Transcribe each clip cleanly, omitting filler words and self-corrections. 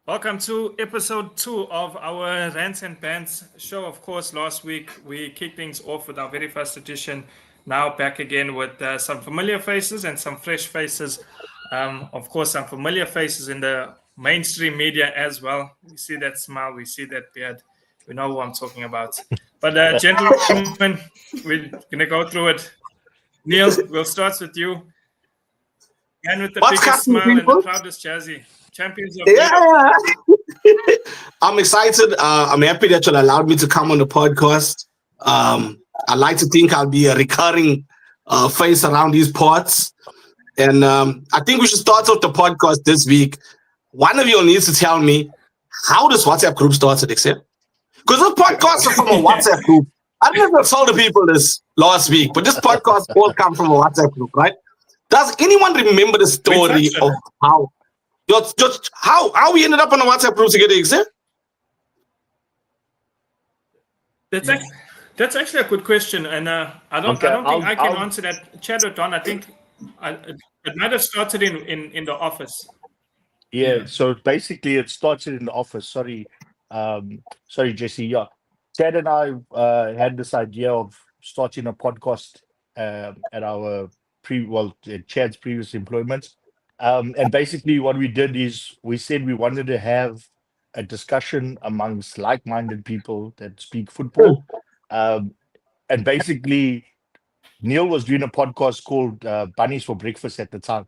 Welcome to episode 2 of our Rantz Bantz show. Of course, last week we kicked things off with our very first edition. Now back again with some familiar faces and some fresh faces. Of course, some familiar faces in the mainstream media as well. We see that smile, we see that beard. We know who I'm talking about. But gentlemen, we're going to go through it. Neil, we'll start with you. And with the What's biggest happening, smile and the people? proudest jersey. Champions of Yeah, Europe. I'm excited. I'm happy that you allowed me to come on the podcast. I like to think I'll be a recurring face around these parts. And I think we should start off the podcast this week. One of you needs to tell me, how does WhatsApp group started, except? Because this podcast is from a WhatsApp group. I never told the people this last week, but this podcast all come from a WhatsApp group, right? Does anyone remember the story of how just how we ended up on a WhatsApp group together, except? That's actually a good question, and I don't think I can answer that. Chad or Don, I think it might have started in the office. Yeah, so basically it started in the office. Sorry, Jesse. Yeah, Chad and I had this idea of starting a podcast at our at Chad's previous employment. And basically what we did is we said we wanted to have a discussion amongst like-minded people that speak football. And basically Neil was doing a podcast called Bunnies for Breakfast at the time.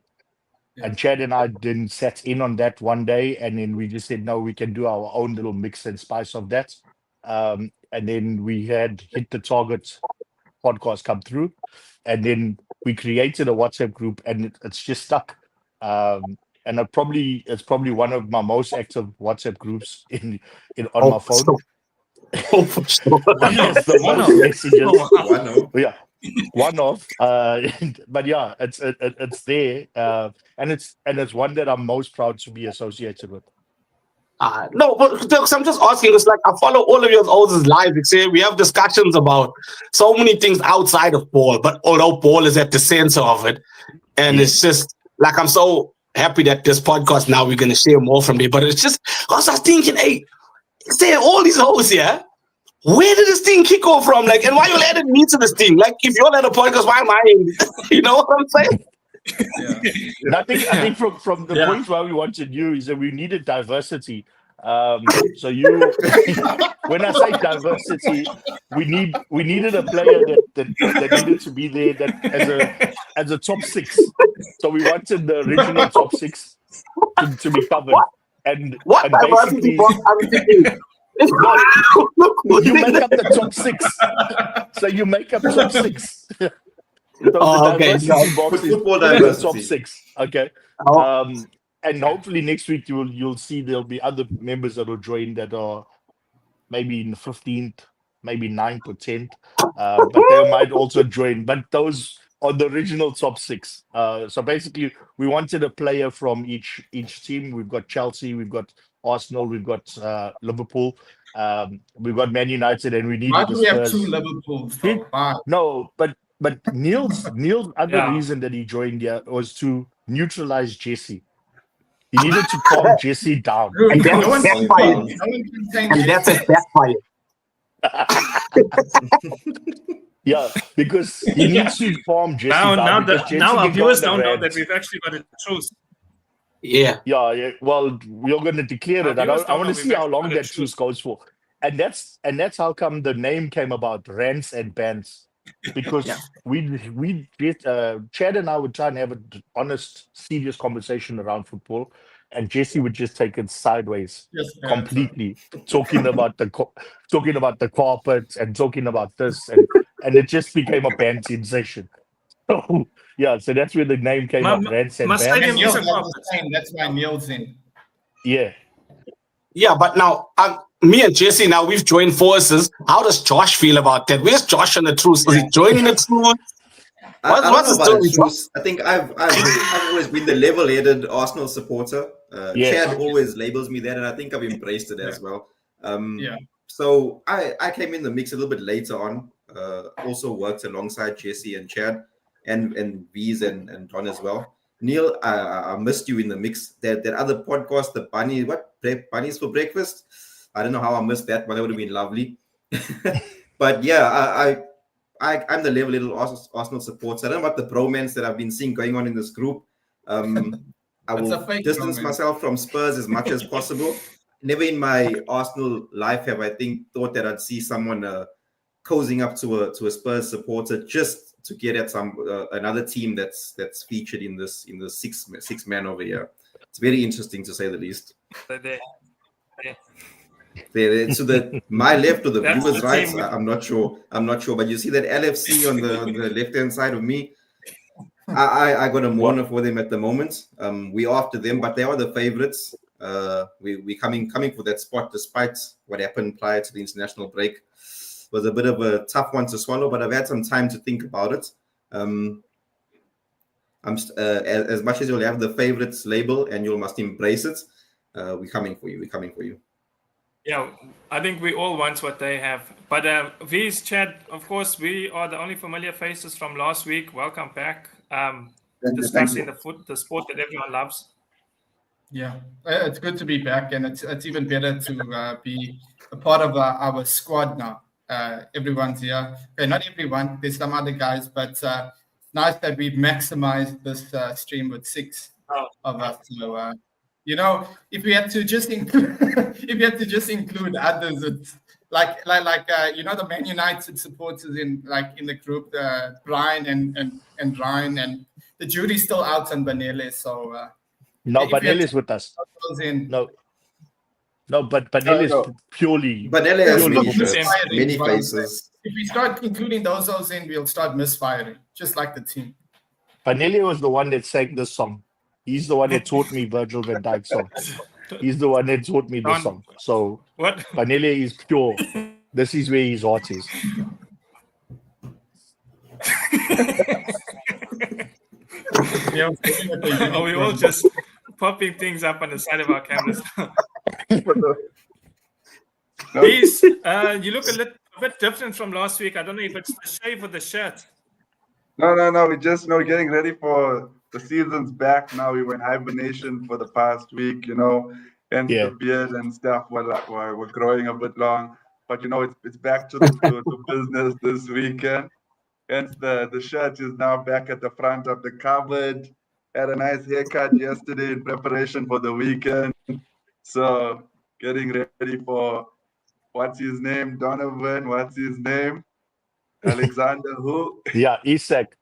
And Chad and I then sat in on that one day, and then we just said, no, we can do our own little mix and spice of that. And then we had Hit the Target podcast come through, and then we created a WhatsApp group, and it's just stuck. And it's probably one of my most active WhatsApp groups on my phone. For sure. One of the most messages. Yeah, one of. But yeah, it's there, and it's one that I'm most proud to be associated with. No, but I'm just asking. It's like I follow all of your old live. We have discussions about so many things outside of ball, but although ball is at the center of it, and it's just like I'm so happy that this podcast now we're going to share more from there. But it's just I was thinking, hey, say all these hoes here. Where did this thing kick off from? Like, and why you added me to this thing? Like, if you're at a podcast, why am I in? You know what I'm saying? Yeah. And I think from the point where we wanted you is that we needed diversity. So you, when I say diversity, we needed a player that needed to be there that as a top six. So we wanted the original top six to be covered. And diversity basically, I'm thinking. You make up the top six. So you make up top six. So okay. Box is football diversity. Top six. Okay. And hopefully next week you'll see there'll be other members that will join that are maybe in the 15th, maybe 9th or 10th. But they might also join. But those are the original top six. So basically we wanted a player from each team. We've got Chelsea, we've got Arsenal, we've got Liverpool, we've got Man United, and we need. Why do we have two Liverpools? No, but Neil's other reason that he joined here was to neutralize Jesse. He needed to calm Jesse down. And that's backfired. And that's a backfire. Yeah, because he needs to calm Jesse down. Now our viewers don't know that we've actually got a truce. Yeah. Well, we're going to declare it. I want to see how long that truce goes for, and that's how come the name came about, Rantz Bantz, because we Chad and I would try and have an honest, serious conversation around football, and Jesse would just take it sideways completely, talking about the carpet and talking about this, and it just became a banting session. So that's where the name came up, Rantz Bantz. That's why Neil's in. Yeah. Yeah, but now me and Jesse, now we've joined forces. How does Josh feel about that? Where's Josh on the truce? Is he joining the truce? What's his story? I think I've always been the level-headed Arsenal supporter. Chad always labels me that, and I think I've embraced it as well. So I came in the mix a little bit later on. Also worked alongside Jesse and Chad and V's and Don as well. Neil, I missed you in the mix. That other podcast, the Bunnies for Breakfast. I don't know how I missed that, but that would have been lovely. But yeah, I'm the little Arsenal supporter. I don't know about the bromance that I've been seeing going on in this group. I will distance myself from Spurs as much as possible. Never in my Arsenal life have I thought that I'd see someone cozying up to a Spurs supporter just to get at another team that's featured in the six man over here. It's very interesting to say the least. To my left or the viewers' right, I'm not sure. But you see that LFC on the left hand side of me. I got a mourner for them at the moment. We after them, but they are the favorites. We coming for that spot despite what happened prior to the international break. It was a bit of a tough one to swallow, but I've had some time to think about it. As much as you'll have the favorites label and you must embrace it, we're coming for you. Yeah, I think we all want what they have. But V's chat, of course, we are the only familiar faces from last week. Welcome back. Discussing the sport that everyone loves. Yeah, it's good to be back, and it's even better to be a part of our squad now. Everyone's here. Okay, not everyone. There's some other guys, but it's nice that we've maximized this stream with 6 of us. So, if we had to just include, others, it's like the Man United supporters in the group, Brian and Ryan, and the jury's still out on Banele. So no, Banele is with us. No, but Banele is purely. Banele has many faces. If we start including those in, we'll start misfiring, just like the team. Banele was the one that sang this song. He's the one that taught me Virgil van Dijk's song. He's the one that taught me the song. So what? Banele is pure. This is where his heart is. Are we all just popping things up on the side of our cameras? Please, you look a bit different from last week. I don't know if it's the shave or the shirt. No. We're just getting ready for the season's back now. We were in hibernation for the past week, and the beard and stuff were growing a bit long. But it's back to business this weekend. And the shirt is now back at the front of the cupboard. Had a nice haircut yesterday in preparation for the weekend. So getting ready for what's his name? Donovan, what's his name? Alexander who? Yeah, Isak.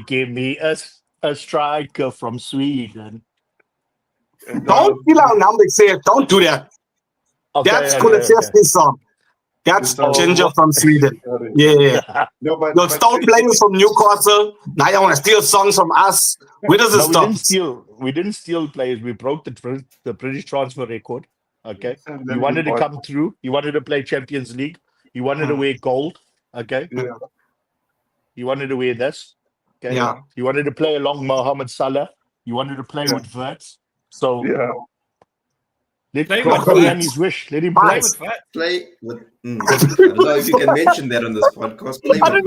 Give me a striker from Sweden. Don't kill our number, say it. Don't do that. Okay, That's Kulusevski's song. That's Ginger from Sweden. Yeah. No, stop playing from Newcastle. Now you want to steal songs from us. Where does it stop? We didn't steal players. We broke the British transfer record. Okay. You wanted to come through. You wanted to play Champions League. You wanted to wear gold. Okay. Yeah. You wanted to wear this. Okay. Yeah. You wanted to play along Mohamed Salah. You wanted to play with Wirtz. So let him his wish. Let him play. Play with. I don't know if you can mention that on this podcast. Play with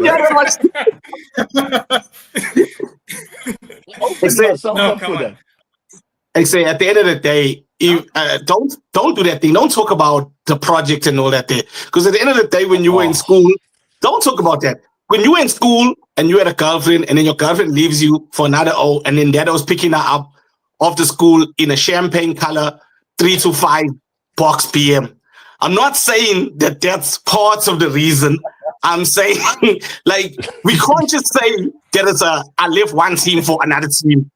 I say at the end of the day, don't do that thing. Don't talk about the project and all that there. Because at the end of the day, when you were in school, don't talk about that. When you were in school and you had a girlfriend, and then your girlfriend leaves you for another and then dad was picking her up off the school in a champagne color 3 to 5 box PM. I'm not saying that that's parts of the reason. I'm saying, we can't just say that I left one team for another team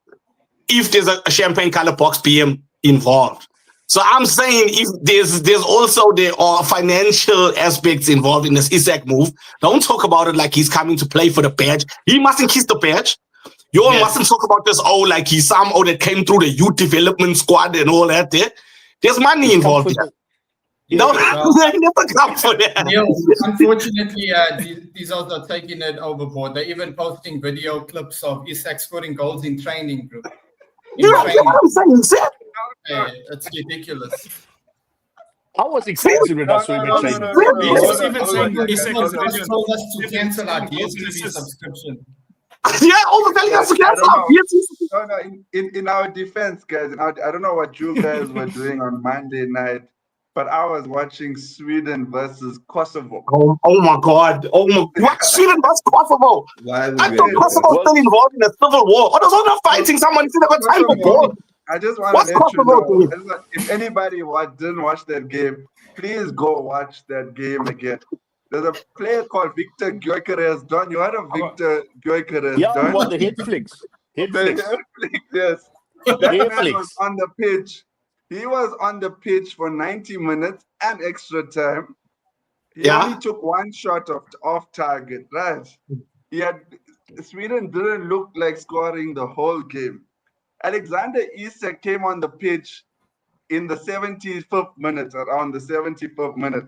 if there's a champagne color box PM involved. So I'm saying if there are financial aspects involved in this Isak move, don't talk about it like he's coming to play for the badge. He mustn't kiss the badge. You all mustn't talk about this, like he's some that came through the youth development squad and all that there. There's money involved there. They never come for that. Neil, unfortunately, these guys are taking it overboard. They're even posting video clips of Isak scoring goals in training group. What I'm saying, it's ridiculous. I was excited when I saw him in training. He was even saying Isak told us to cancel our DSTV subscription. Yeah, all the telling us to cancel out. In our defense, guys, I don't know what you guys were doing on Monday night, but I was watching Sweden versus Kosovo. Oh my God. What? Sweden versus Kosovo? Why would I thought Kosovo was still involved in a civil war. What was all that fighting? Someone said they got time for ball. I just want to let you know, if anybody didn't watch that game, please go watch that game again. There's a player called Victor Gyökeres. Don, you heard of Victor Gyökeres? Yeah, Don? what the Hitflix? Yes. That man was on the pitch. He was on the pitch for 90 minutes and extra time. He only took one shot off target, right? Sweden didn't look like scoring the whole game. Alexander Isak came on the pitch in the 75th minute, around the 75th minute.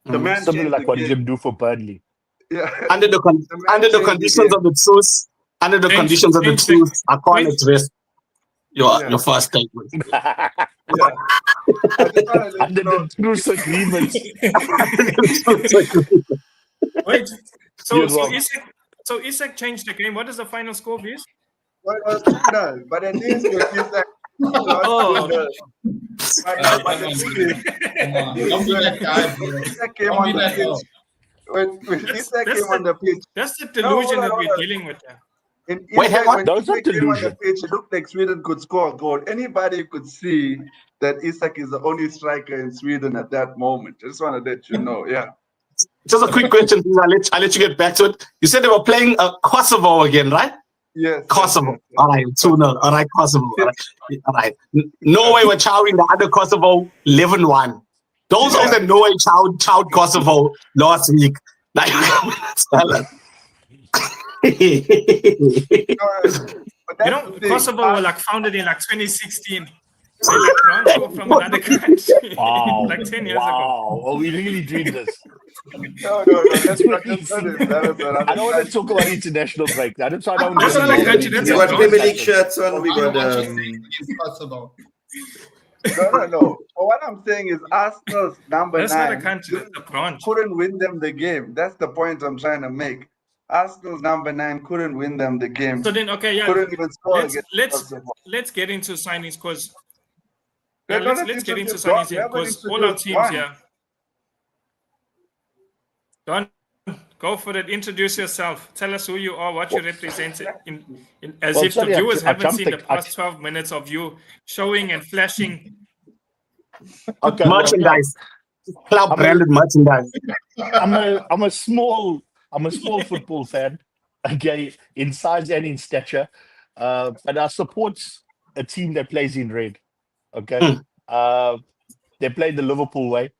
The man something like what he can do for Burnley. Yeah. Under the conditions of the truce, I can't address your first statement. Under the truce agreement. Wait, so Isak changed the game. What is the final score, please? Well, it was 2-0, but at least with Isak. Isak came on the pitch. When Isak came on the pitch. That's the delusion that we're dealing with. Wait, hang on. That was not delusion. It looked like Sweden could score a goal. Anybody could see that Isak is the only striker in Sweden at that moment. I just want to let you know, Just a quick question, please. I'll let you get back to it. You said they were playing Kosovo again, right? Yes. Kosovo. Yes. All right, 2-0. All right, Kosovo. All right. Norway were chowing the other Kosovo 11-1. Those also Norway chowed Kosovo last week. Like, tell us. Kosovo were like founded in like 2016. They're like from another country. Wow. Like 10 years ago. Oh, we really did this. No. That's not I don't want to talk about international break. I don't That's not a country. That's We got Premier League shirts on. We got Kosovo. No. But what I'm saying is Arsenal's number 9 not a country. That's a branch. couldn't win them the game. That's the point I'm trying to make. Arsenal's number 9 couldn't win them the game. So then, couldn't even score let's get into signings because Yeah, let's get into signings here because all our teams here. Don, go for it. Introduce yourself. Tell us who you are, what you represent. If the viewers haven't seen the past 12 minutes of you showing and flashing. Okay, merchandise. Club branded merchandise. I'm a small football fan, okay, in size and in stature. But I support a team that plays in red. Okay. They play the Liverpool way.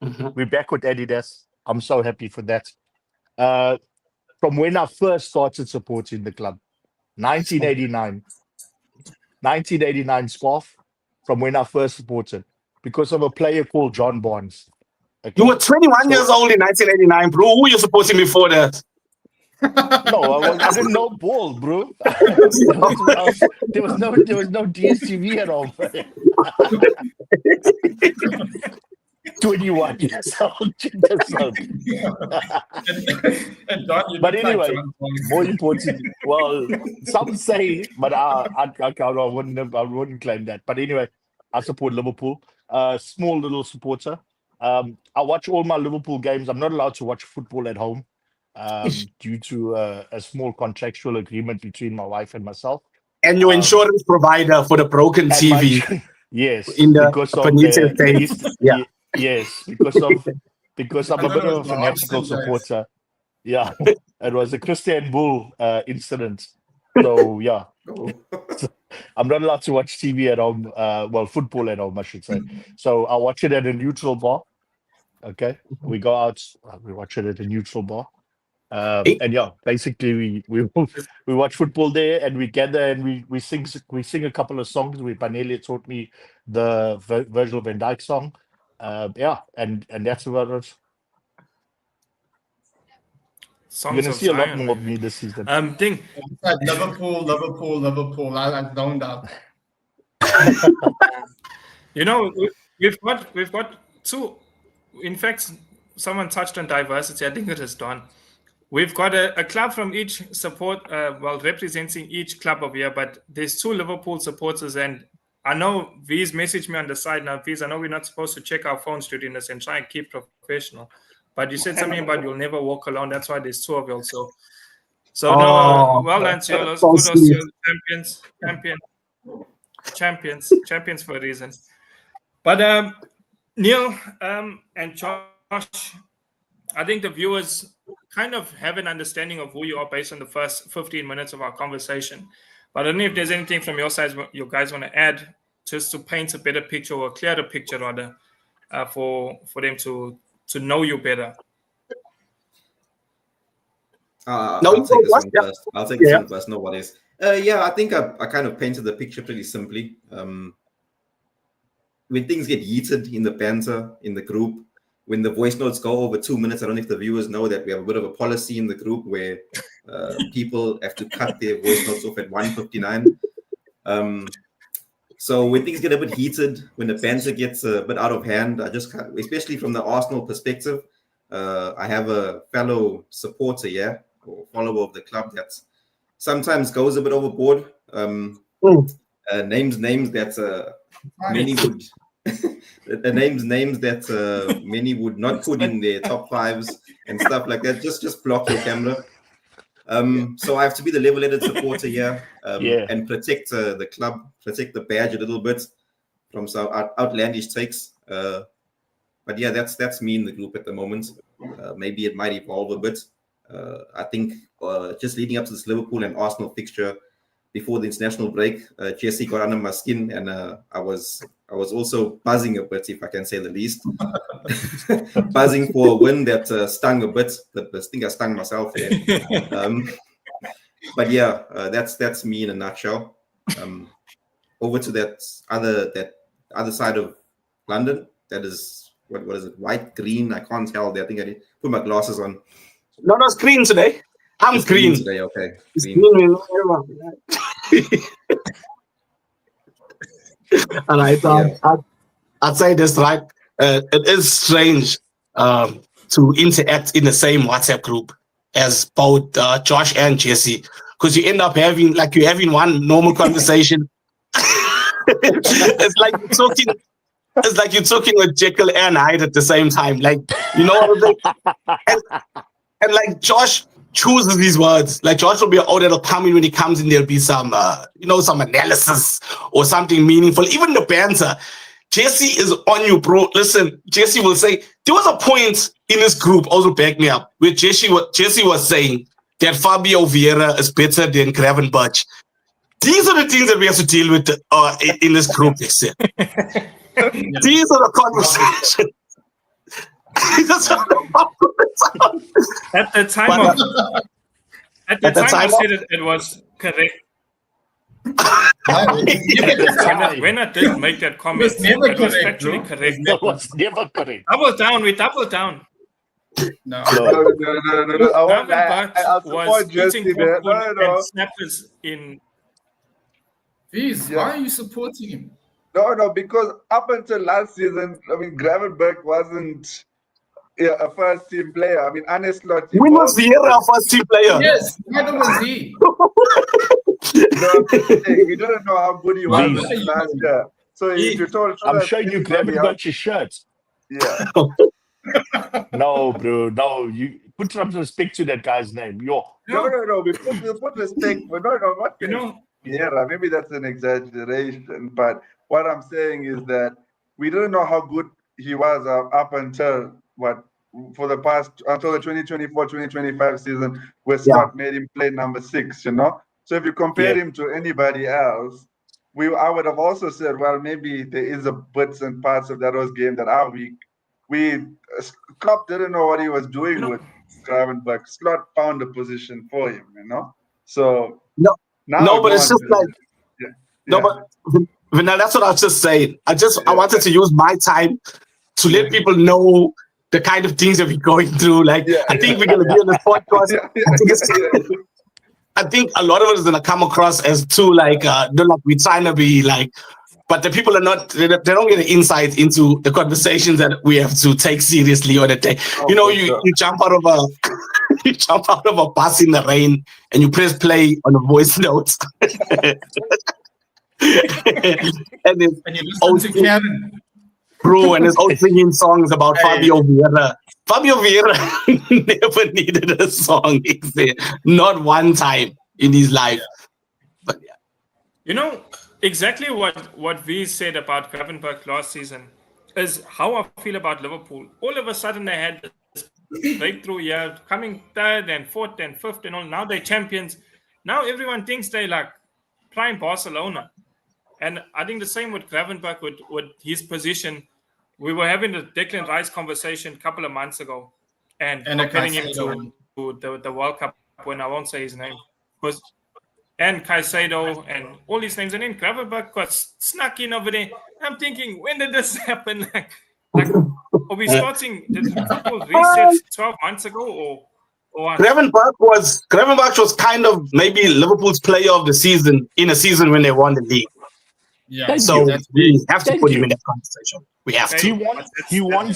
We're back with Adidas. I'm so happy for that. From when I first started supporting the club, 1989 scarf, from when I first supported, because of a player called Rantz Bantz. Okay. You were 21 years old in 1989, bro. Who were you supporting before that? No, I didn't know ball, bro. There was no DSTV at all. 21 years old. But anyway, more important. Well, some say, but I wouldn't claim that. But anyway, I support Liverpool. Small little supporter. I watch all my Liverpool games. I'm not allowed to watch football at home due to a small contractual agreement between my wife and myself. And your insurance provider for the broken TV. Yes, in the Benitez days. Yes, because I'm a bit of a fanatical supporter. Yeah, it was a Christian Bull incident. So yeah, so I'm not allowed to watch TV at home. Well, football at home, I should say. So I watch it at a neutral bar. Okay, we go out, we watch it at a neutral bar. And yeah, basically we watch football there, and we gather and we sing a couple of songs. Panele taught me the Virgil van Dijk song. And that's about it. You're gonna see a lot more of me this season. Liverpool. I zoned out. We've got two. In fact, someone touched on diversity. I think it is done. we've got a club from each support, representing each club of here, but there's 2 Liverpool supporters, and I know V's messaged me on the side now. V's, I know we're not supposed to check our phones during this and try and keep professional, but you said something about you'll never walk alone. That's why there's 2 of you. So no, well done, Ciolos. Kudos to champions for a reason. But Neil and Josh, I think the viewers kind of have an understanding of who you are based on the first 15 minutes of our conversation. But I don't know if there's anything from your side you guys want to add just to paint a better picture or a clearer picture rather for them to know you better. I'll take this one first. I'll take this one first. No worries. I think I kind of painted the picture pretty simply. When things get heated in the banter, in the group, when the voice notes go over 2 minutes, I don't know if the viewers know that we have a bit of a policy in the group where people have to cut their voice notes off at 1:59. So when things get a bit heated, when the banter gets a bit out of hand, I just can't, especially from the Arsenal perspective, I have a fellow supporter here or follower of the club that sometimes goes a bit overboard. Names that many would names that many would not put in their top 5s and stuff like that. Just block your camera. So I have to be the level-headed supporter here and protect the club, protect the badge a little bit from some outlandish takes. But yeah, that's me in the group at the moment. Maybe it might evolve a bit. I think just leading up to this Liverpool and Arsenal fixture before the international break, Jesse got under my skin, and I was also buzzing a bit, if I can say the least. Buzzing for a win that stung a bit. I think I stung myself there. But yeah, that's me in a nutshell. Over to that other side of London. That is what is it? White, green? I can't tell. I think I need to put my glasses on. No, it's green today. I'm green today. Okay. Green. And I'd say this, right? It is strange to interact in the same WhatsApp group as both Josh and Jesse, because you end up having one normal conversation. It's like you're talking with Jekyll and Hyde at the same time. Like, you know what I'm saying? And like Josh chooses these words. Like Josh will be that'll come in when he comes in. There'll be some, some analysis or something meaningful. Even the banter. Jesse is on you, bro. Listen, Jesse will say, there was a point in this group, also back me up, where Jesse was saying that Fabio Vieira is better than Gravenberch. These are the things that we have to deal with in this group. These are the conversations. At the time I said it was correct. When I did make that comment, it was actually correct. That was never correct. We double down. No. Gravenberch was eating popcorn and snappers in. Jeez, why are you supporting him? No, because up until last season, I mean, Gravenberch wasn't a first-team player. I mean, honestly, when was Vieira a first-team player? Yes, neither was he. We didn't know how good he was last year. So if you told, I'm showing you Gravenberch's shirt. Yeah. No, bro, no. You put some respect to that guy's name. No. We put respect. Yeah, maybe that's an exaggeration, but what I'm saying is that we didn't know how good he was up until until the 2024-2025 season, where Scott made him play number 6. So if you compare him to anybody else, I would have also said, well, maybe there is a bits and parts of that game that are weak. Klopp didn't know what he was doing with Gravenberch. Scott found a position for him, So but it's just like but that's what I was just saying. I wanted to use my time to let people know the kind of things that we're going through. Like, I think we're gonna be on this podcast. I think a lot of it is gonna come across as too we're trying to be like, but the people are not. They don't get an insight into the conversations that we have to take seriously on the day. You jump out of a you jump out of a bus in the rain and you press play on a voice note. and you listen to Karen. Bro, and his old singing songs about Fabio Vieira. Fabio Vieira never needed a song, not one time in his life. But yeah. You know, exactly what we said about Gravenberch last season is how I feel about Liverpool. All of a sudden they had this breakthrough year, coming third and fourth and fifth and all. Now they're champions. Now everyone thinks they're like prime Barcelona. And I think the same with Gravenberch, with his position. We were having the Declan Rice conversation a couple of months ago and comparing him to the World Cup when I won't say his name. And Caicedo and all these names. And then Gravenberch got snuck in over there. I'm thinking, when did this happen? Like are we starting the football reset 12 months ago or what? Gravenberch was kind of maybe Liverpool's player of the season in a season when they won the league. Yeah. So we have to put him in that conversation. We have to. He won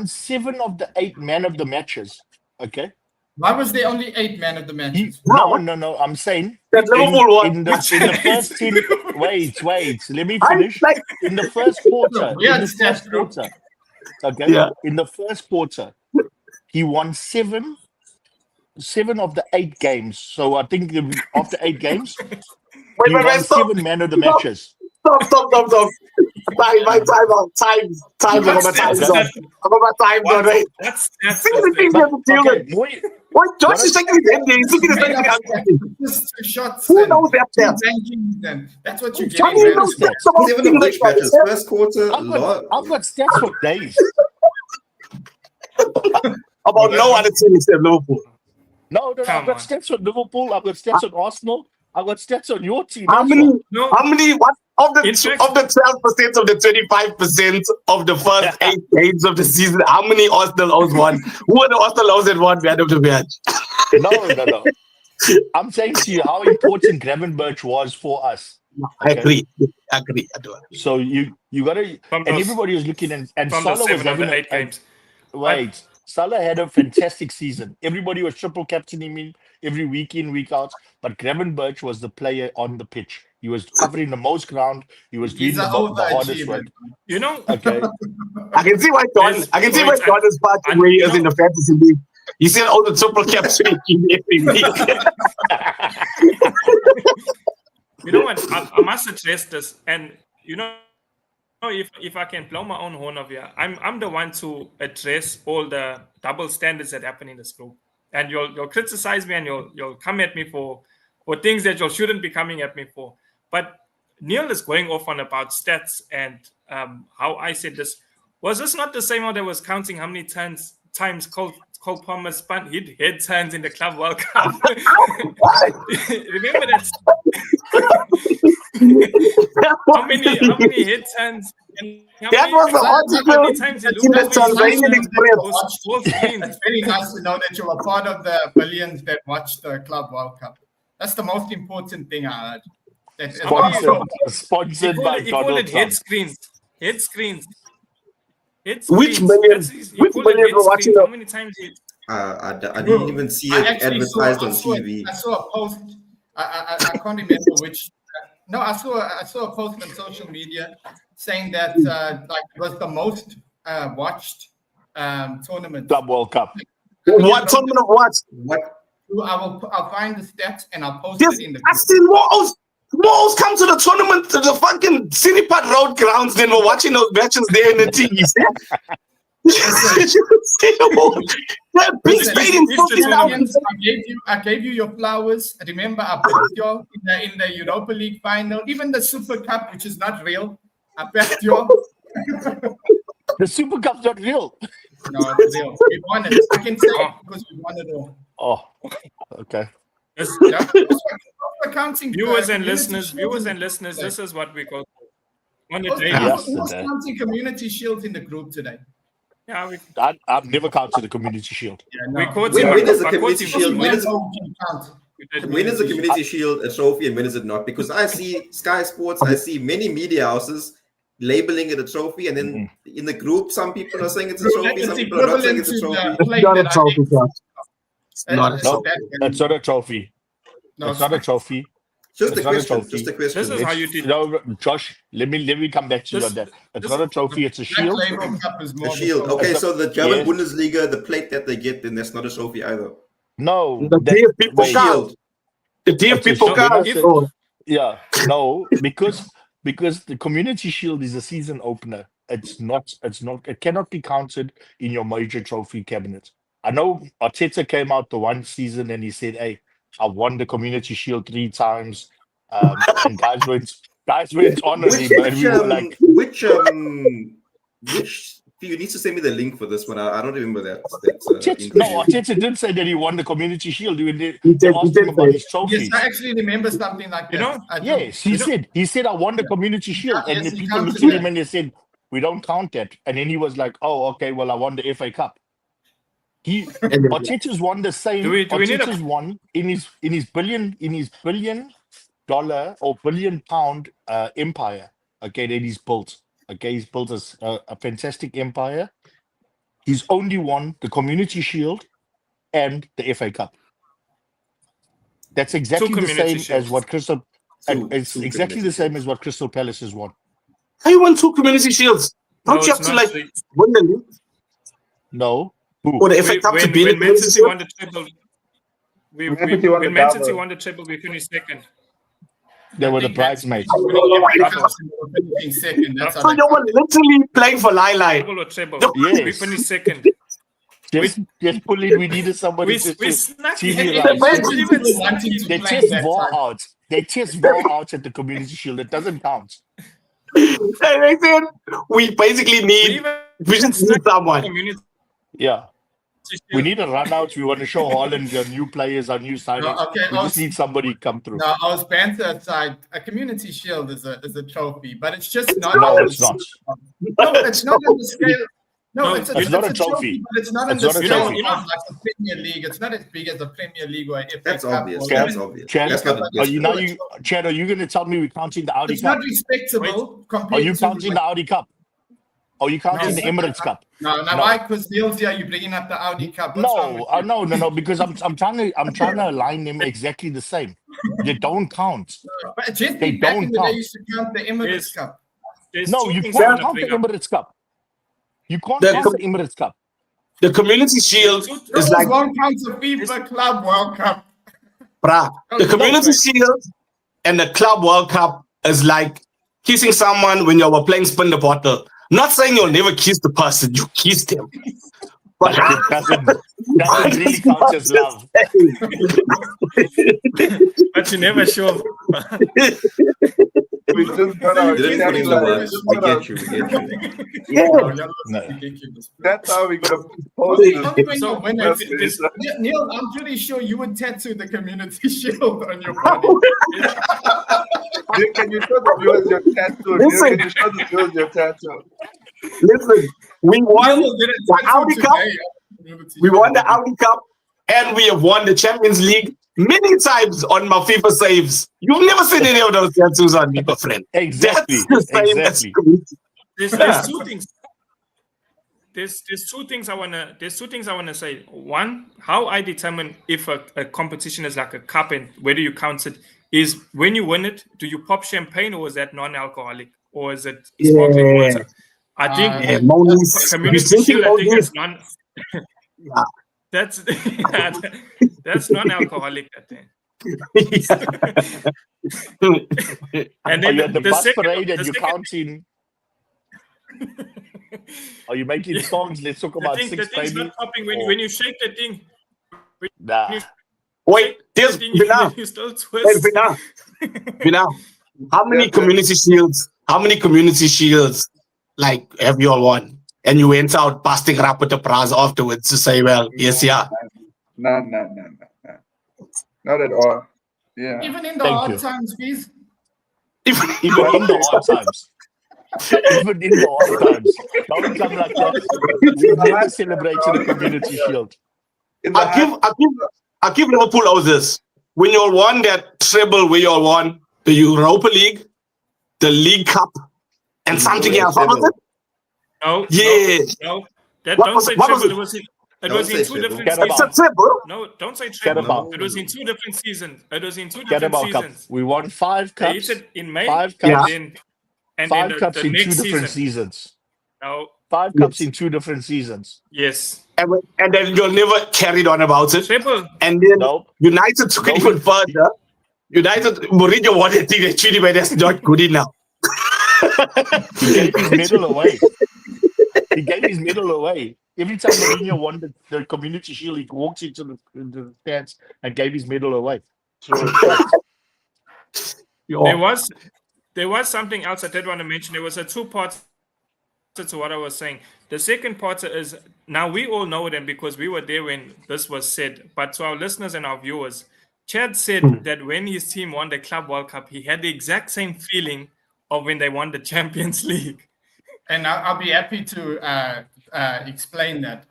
7 of the 8 man of the matches. Okay. Why was there only 8 man of the matches? No. I'm saying that Liverpool won in the first 10. Wait. Let me finish. In the first quarter. Okay. Yeah. In the first quarter, he won 7 of the 8 games. So I think after 8 games, he won 7 man of the matches. Stop. My time out. Time. I got my time on, right? That's See the things you have to deal with. What? Josh is taking his ending. He's looking at Just 2 shots. Who knows that? That's what you're Johnny getting. knows that. First quarter, I've got stats for days. About no other team except Liverpool. No. I've got stats on Liverpool. I've got stats on Arsenal. I've got stats on your team. How many? What of the 12% of the 25% of the first 8 games of the season? How many Arsenal O's won? Who are the Arsenal O's that won man of the match? No. I'm saying to you how important Gravenberch was for us. Okay? I agree. I do. So you gotta, and everybody was looking and Salah was having 8 games. Wait, Salah had a fantastic season. Everybody was triple captaining him every week in, week out. But Gravenberch was the player on the pitch. He was covering the most ground. He was doing the hardest work. You know? Okay. I can see why John is part where he is in the fantasy league. You see all the triple captaining every week. You know what? I must address this. And you know, if I can blow my own horn of here, I'm the one to address all the double standards that happen in this group. And you'll criticize me and you'll come at me for things that you shouldn't be coming at me for. But Neil is going off on about stats and how I said this. Was this not the same one that was counting how many times Cole Palmer hit head turns in the Club World Cup? Remember that? how many head turns? That was the article in the Tanzanian Express. It's very nice to know that you are part of the billions that watch the Club World Cup. That's the most important thing I heard. Sponsored by Donald Trump. Head screens. Which millions were watching? How many times? I didn't even see it advertised on TV. I saw a post. I can't remember which. No, I saw a post on social media saying that it was the most watched tournament. Club World Cup. What tournament of what? I'll find the stats and I'll post it in the. I've seen more come to the tournament to the fucking City Park Road grounds than we're watching those matches there in the TV. That big stadium. I gave you your flowers. Remember, I backed you in the Europa League final, even the Super Cup, which is not real. I backed you. The Super Cup's not real. No, it's real. We won it. I can say it because we won it all. Oh, okay. Viewers and listeners, this is what we call on the day. Counting community shields in the group today. Yeah, I've never counted the community shield. Yeah, no. We caught when is the community shield? When is the community shield a trophy and when is it not? Because I see Sky Sports, I see many media houses labeling it a trophy, and then in the group, some people are saying it's a trophy, some people are not saying it's a trophy. Not a No, trophy. that's not a trophy. No, It's not a trophy. Just It's a not a question. trophy. Just a question. This is how you did. No, Josh, let me come back to you on that. It's not a trophy, it's a Black shield. Label Cup is more A of a shield. trophy. Okay, so the German Yes. Bundesliga, the plate that they get, then that's not a trophy either. No, The DFB wait. Pokal. Shield. The DFB It's a shield. Pokal. Oh, Yeah, no, because the Community Shield is a season opener. It cannot be counted in your major trophy cabinet. I know Arteta came out the one season and he said, "Hey, I won the Community Shield 3 times," and guys went on him, and we were like, which you need to send me the link for this one. I don't remember that. Arteta did say that he won the Community Shield. They did asked him about his Yes, trophies. I actually remember something like that. I do. Yes, he said I won the Community Shield, and Yes, the he people counted looked at that. him and they said, "We don't count that." And then he was like, "Oh, okay, well, I won the FA Cup." Arteta's won the same. Do we need Arteta's won in his billion dollar or billion pound empire. Okay, that he's built. Okay, he's built a fantastic empire. He's only won the Community Shield and the FA Cup. That's exactly the Community same as what Crystal. It's two exactly the Community same Shields. as what Crystal Palace has won. how you won 2 Community Shields? Don't you have it's to not like three. win the league No, who? or the FA Cup to be in the When Man Community City Shield? won the treble, Man City won the when Man City double. won the treble, we finished second. They were the think that's- bridesmaids. Finishing second. That's how So they you were literally playing for Lyle. Treble or treble. Yes. We finished second. Just pull in. We needed somebody We to snuck TV in. rights. wanting to They play test that VAR time. out. They test VAR out at the Community Shield. It doesn't count. And they said we basically need we just need someone. Community Yeah. We Shield. need a run out. We want to show Holland our new players, our new signings. okay, We just need somebody to come through. No, I was banter aside. A Community Shield is a trophy, but it's just not. No, on it's the- not. No, it's not on the scale. No, No, it's it's not a trophy. but it's not on It's the not a scale trophy. of like the Premier League. It's not as big as the Premier League or FA That's Cup. obvious. or- That's obvious. Chad, That's not. Are you Chad, are you going to tell me we're counting the Audi It's Cup? not respectable compared Are you to counting the Audi Cup? Are you counting No. the Emirates Cup? No, No. why? Because Neil's here, you bringing up the Audi Cup. What's wrong with you? No, because I'm trying to align them exactly the same. They don't count. But just They back don't in the day, count. you used to count the Emirates Yes. Cup. There's No, two you things I can't wanna count the bring up. Emirates Cup. You can't The count com- the Emirates Cup. The Community Shield is Those like won't count the FIFA Club World Cup. bruh. The No, Community Shield and the Club World Cup is like kissing someone when you were playing spin the bottle. Not saying you'll never kiss the person, you kissed him. But It doesn't really count as love. But you never show. We just got our You didn't put in the words. We get you. We get you. Yeah. No. Ridiculous. That's how we could post this. Only when So you win That's it. it. Neil, I'm pretty sure you would tattoo the Community Shield on your body. Can you show the viewers your tattoo? Listen. Can you show the viewers your tattoo? Listen, we won Neil did a the tattoo Audi Cup. today. Community We won Shield. the Audi Cup and we have won the Champions League many times on my FIFA saves. You've never seen any of those tattoos on me, my friend. Exactly. That's the same as Exactly. Community. There's two things. There's two things I wanna say. One, how I determine if a competition is like a cup and whether you count it is when you win it, do you pop champagne or is that non-alcoholic or is it sparkling Yeah. water? I think Yeah, Moni's. Community He's thinking Shield, I think Moni's. is non. Yeah. That's that's non-alcoholic. I think. And Are then you at the bus second- parade the and you're second- counting? Are you making songs? Let's talk the about thing, the six, thing's baby. not popping when, Or- when you shake the thing. Nah. Wait, there's the thing Vina. you still Hey, twist. Vina. Vina. How many Community Shields? How many Community Shields like have you all won? And you went out busting rap with the bras afterwards to say, well, yes, yeah. No. Not at all. Yeah. Even in the Thank hard you. times, please. Even in the hard times. Even in the hard times. Don't come like that. We've never celebrated the Community Shield. In the I give Liverpool all this. When you all won that treble, where you all won the Europa League, the League Cup, and something else. What was it? No, Yeah. no. That What don't was say it? What was treble. it? It was It Don't was say in two treble. different It's a seasons. triple. No, don't say treble. Carabao. It was in two different seasons. It was in two Carabao different Cup. seasons. We won 5 They cups. hit it in May. 5 Yeah. cups. And then 5 cups the in 2 next different season. seasons. No. 5 cups in 2 different seasons. Yes. And then you'll never carried on about it. Triple. And then Nope. United took it even further. United, Mourinho wanted to think that that's not good enough. He gave his medal away. He gave his medal away. Every time Mourinho won the Community Shield, he walked into the stands and gave his medal away. There was something else I did want to mention. There was a two-part to what I was saying. The second part is, now we all know them because we were there when this was said. But to our listeners and our viewers, Chad said that when his team won the Club World Cup, he had the exact same feeling of when they won the Champions League. And I'll be happy to explain that.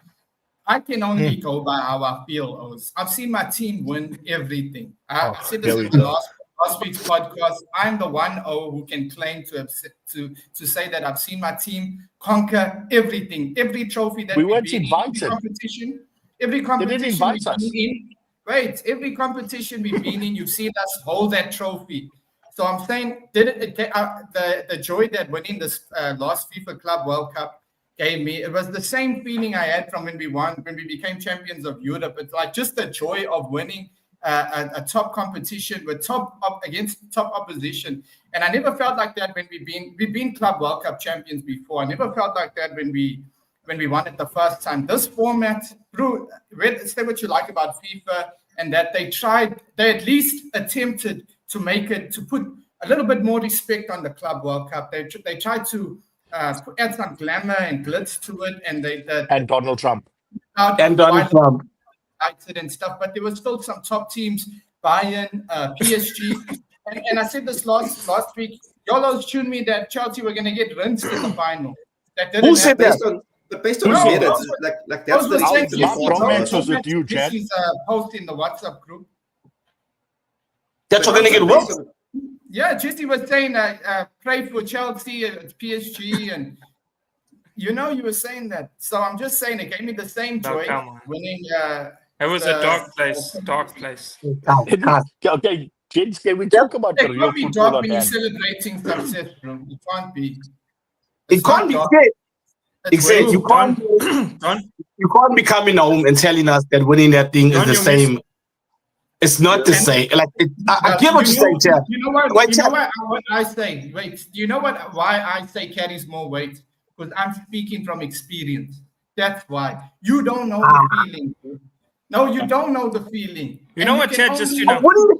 I can only go by how I feel, Oz. I've seen my team win everything. I said this in the last week's podcast. I'm the one who can claim to say that I've seen my team conquer everything, every trophy that we we've weren't been invited. Every competition They didn't invite we've us. been in. Wait, every competition we've been in, you've seen us hold that trophy. So I'm saying, the joy that winning this last FIFA Club World Cup gave me, it was the same feeling I had from when we became champions of Europe. It's like just the joy of winning a top competition with against top opposition. And I never felt like that when we've been Club World Cup champions before. I never felt like that when we won it the first time. This format, say what you like about FIFA, and that they at least attempted to put a little bit more respect on the Club World Cup. They tried to add some glamour and glitz to it, and Donald Trump. And stuff, but there was still some top teams, Bayern, PSG, and I said this last week. Yolos tuned me that Chelsea were going to get rinsed in the final. Who said that? Based on that's the bromance was with you, Chad. Jesse's post in the WhatsApp group. That's going to get worse. Yeah, Jesse was saying, pray for Chelsea, it's PSG, and you were saying that. So I'm just saying it gave me the same joy winning. It was a dark place. Okay, James, can we talk about the real football? It can't be dark when you're celebrating success, bro. It can't be. It can't be. Exactly. You can't be coming home and telling us that winning that thing is the same. It's not the same. Like I get what you're saying, Chad. You know what I say? Wait, do you know why I say carries more weight? Because I'm speaking from experience. That's why. You don't know the feeling, bro. No, you don't know the feeling. You know what, Chad? Just What are you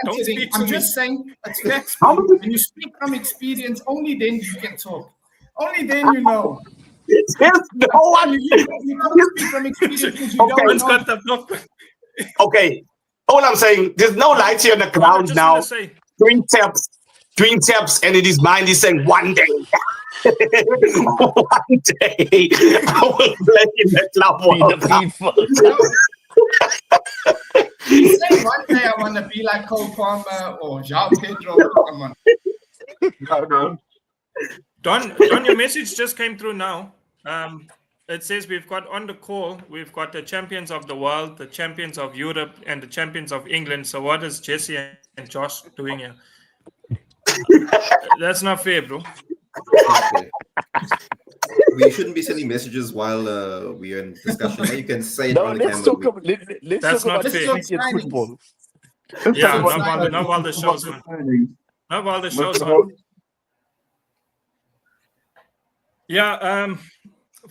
don't speak to I'm me. just saying it's facts. When you speak from experience, only then you can talk. Only then you know. There's no one. You can't speak from experience. You don't know. Okay. All I'm saying, there's no lights here on the ground now. Doing taps, and in his mind he's saying one day. One day I will play in the Club World Cup. You say one day I want to be like Cole Palmer or João Pedro. Come on. Don, your message just came through now. It says we've got on the call, we've got the champions of the world, the champions of Europe, and the champions of England. So what is Jesse and Josh doing here? That's not fair, bro. Okay. We shouldn't be sending messages while we're in discussion. You can say it on the camera. Let's talk about football. Yeah, not while the show's on. Not while the show's on. Yeah,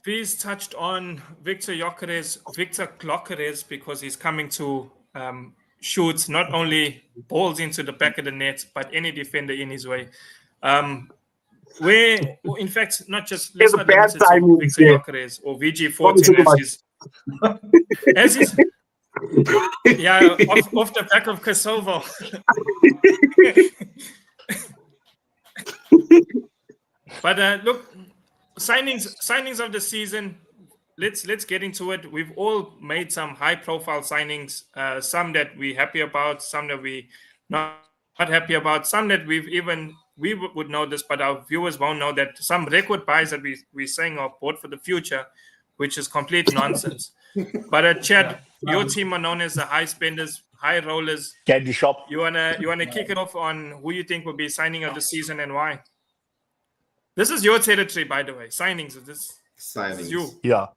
V's touched on Victor Gyökeres because he's coming to shoot not only balls into the back of the net, but any defender in his way. In fact, not just let's not limit it to Victor Gyökeres or VG14 as he's off the back of Kosovo. But look. Signings of the season. Let's get into it. We've all made some high-profile signings. Some that we're happy about, some that we not happy about, some that we would know this, but our viewers won't know that some record buys that we're saying are bought for the future. which is complete nonsense. But Chad, your team are known as the high spenders, high rollers. Candy shop. You wanna kick it off on who you think will be signing of the season and why? This is your territory, by the way. Signings. This is you. Yeah.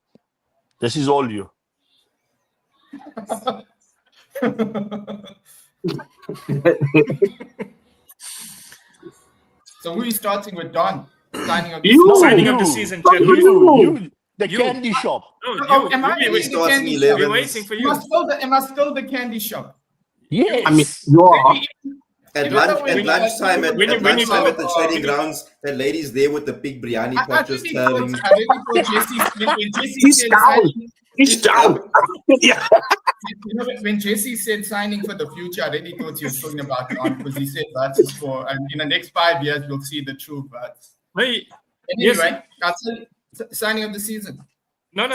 This is all you. So who are you starting with, Don? Signing of the season. Chad. You. The candy shop. No, am I we start in 11. We're waiting for you. Am I still the candy shop? Yes. I mean, you are. At lunchtime at the training grounds, the ladies there with the big biryani pot just turning. I really thought He's down. Yeah. You know, when Jesse said signing for the future, I really thought he was talking about Don, because he said Rantz is for, and in the next 5 years we'll see the true Rantz. Hey, anyway, that's signing of the season. No.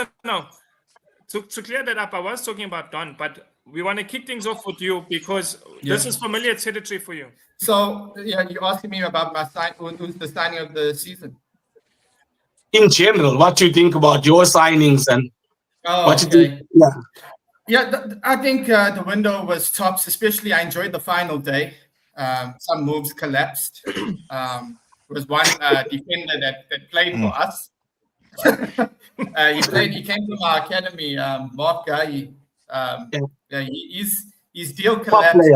To clear that up, I was talking about Don, but we want to kick things off with you because this is familiar territory for you. So, you're asking me about my who's the signing of the season? In general, what you think about your signings and what you think? I think the window was tops. Especially, I enjoyed the final day. Some moves collapsed. There was one defender that played for us. He came from our academy, Mark Guy. His deal collapsed.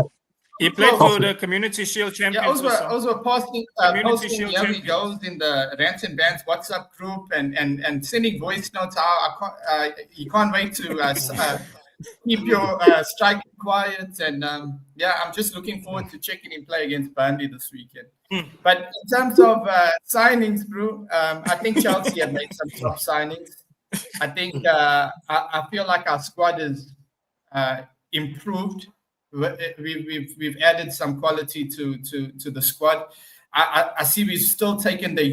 He played for the Community Shield Champions. Also posting here he goes in the Rantz Bantz WhatsApp group and sending voice notes out. You can't wait to keep your strike quiet. And I'm just looking forward to checking him play against Burnley this weekend. But in terms of signings, bro, I think Chelsea have made some top signings. I think I feel like our squad is improved. We've added some quality to the squad. I see we've still taken the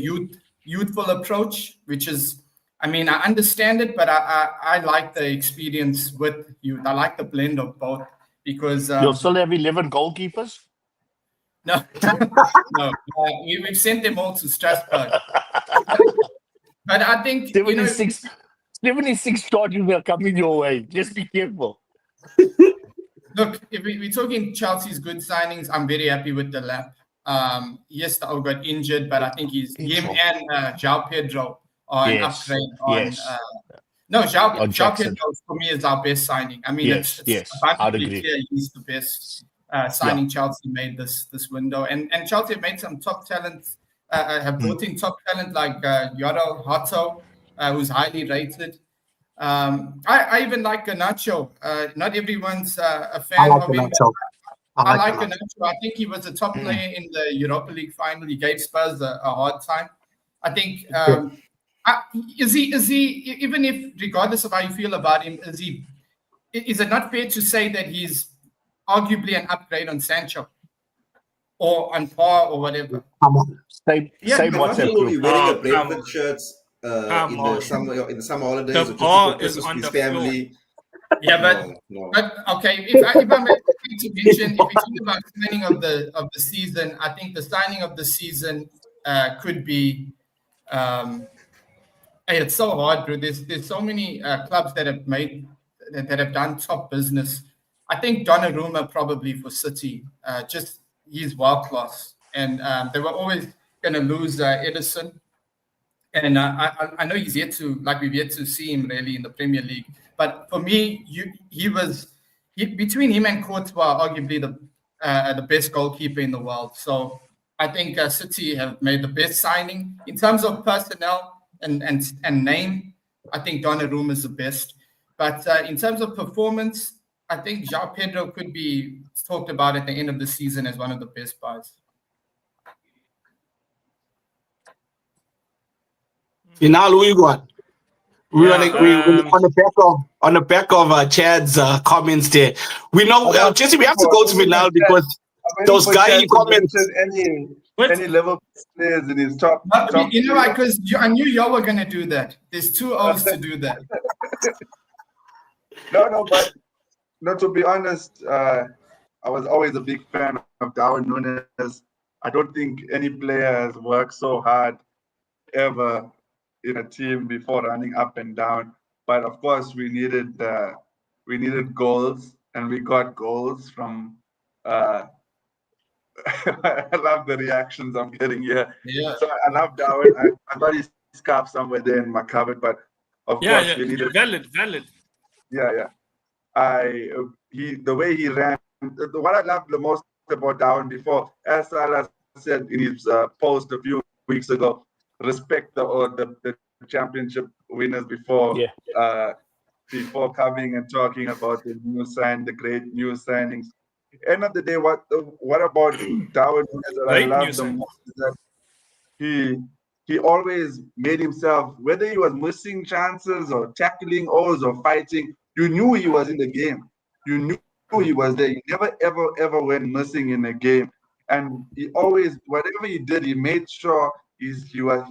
youthful approach, which is, I mean, I understand it, but I like the experience with youth. I like the blend of both because you'll still have 11 goalkeepers. No, we've sent them all to Strasbourg. But I think 76 charges are coming your way. Just be careful. Look, if we're talking Chelsea's good signings, I'm very happy with the lap. Yes, the got injured, but I think him and João Pedro are an upgrade on. João Pedro for me is our best signing. I mean, it's abundantly clear he's the best signing Chelsea made this window. And Chelsea have made some top talent, have brought in top talent like Yoro Hato, who's highly rated. I even like Garnacho. Not everyone's a fan of him. I like Garnacho. I think he was a top player in the Europa League final. He gave Spurs a hard time. I think is he even if regardless of how you feel about him, is it not fair to say that he's arguably an upgrade on Sancho or on par or whatever? Same WhatsApp will be wearing a Brentford shirts. In the summer holidays, the ball is on the family. Floor. Yeah, but okay. If I'm to mention, if we talk about signing of the season, I think the signing of the season could be. It's so hard, bro. There's so many clubs that have done top business. I think Donnarumma probably for City. Just he's world class, and they were always going to lose Edison. And I know we've yet to see him really in the Premier League. But for me, between him and Courtois, arguably the best goalkeeper in the world. So I think City have made the best signing in terms of personnel and name. I think Donnarumma is the best. But in terms of performance, I think João Pedro could be talked about at the end of the season as one of the best buys. Final, who you got? We on the back of Chad's comments there. We know, Jesse, we have to go to Final because those guy comments. Any level players in his top. You know, because I knew y'all were gonna do that. There's 2 O's to do that. But to be honest, I was always a big fan of Darwin Núñez. I don't think any player has worked so hard ever in a team before running up and down. but of course we needed goals, and we got goals from. I love the reactions I'm getting here. Yeah. So I love Darwin. I got his scarf somewhere there in my cupboard, but of course we needed. Valid. Yeah. The way he ran. What I loved the most about Darwin before, as Salah said in his post a few weeks ago, respect the championship winners before coming and talking about the great new signings. End of the day, what about Darwin that I love the most is that he always made himself, whether he was missing chances or tackling O's or fighting, you knew he was in the game. You knew he was there. He never, ever went missing in a game. And he always, whatever he did, he made sure he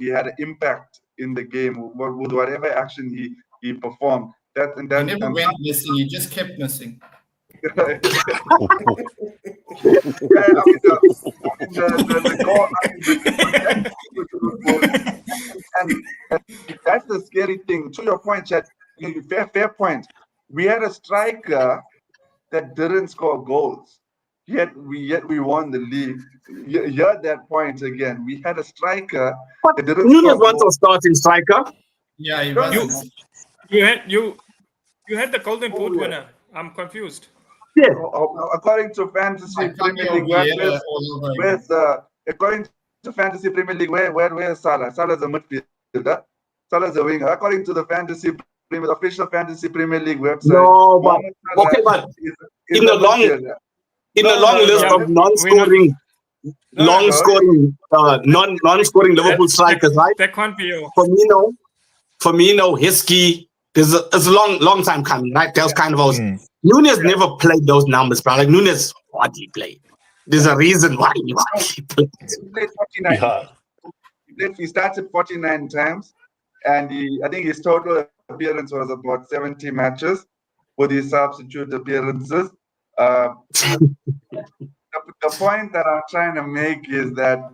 had an impact in the game with whatever action he performed. He never went missing. He just kept missing. The goal, and that's the scary thing. To your point, Chad, fair point. We had a striker that didn't score goals, yet we won the league. You heard that point again. We had a striker that didn't Nunes was a starting striker. Yeah, he was. You had the golden boot winner. I'm confused. Yeah. According to Fantasy Premier League, according to Fantasy Premier League, where's Salah? Salah's a midfielder. Salah's a winger. According to the official Fantasy Premier League website. No, but in the long list of non-scoring Liverpool strikers, right? That can't be you. Firmino, Hiskey. It's a long time coming, right? That was kind of Nunes never played those numbers, bro. Like Nunes hardly played. There's a reason why he hardly played. He played 49. He started 49 times, and I think his total appearance was about 70 matches with his substitute appearances. The point that I'm trying to make is that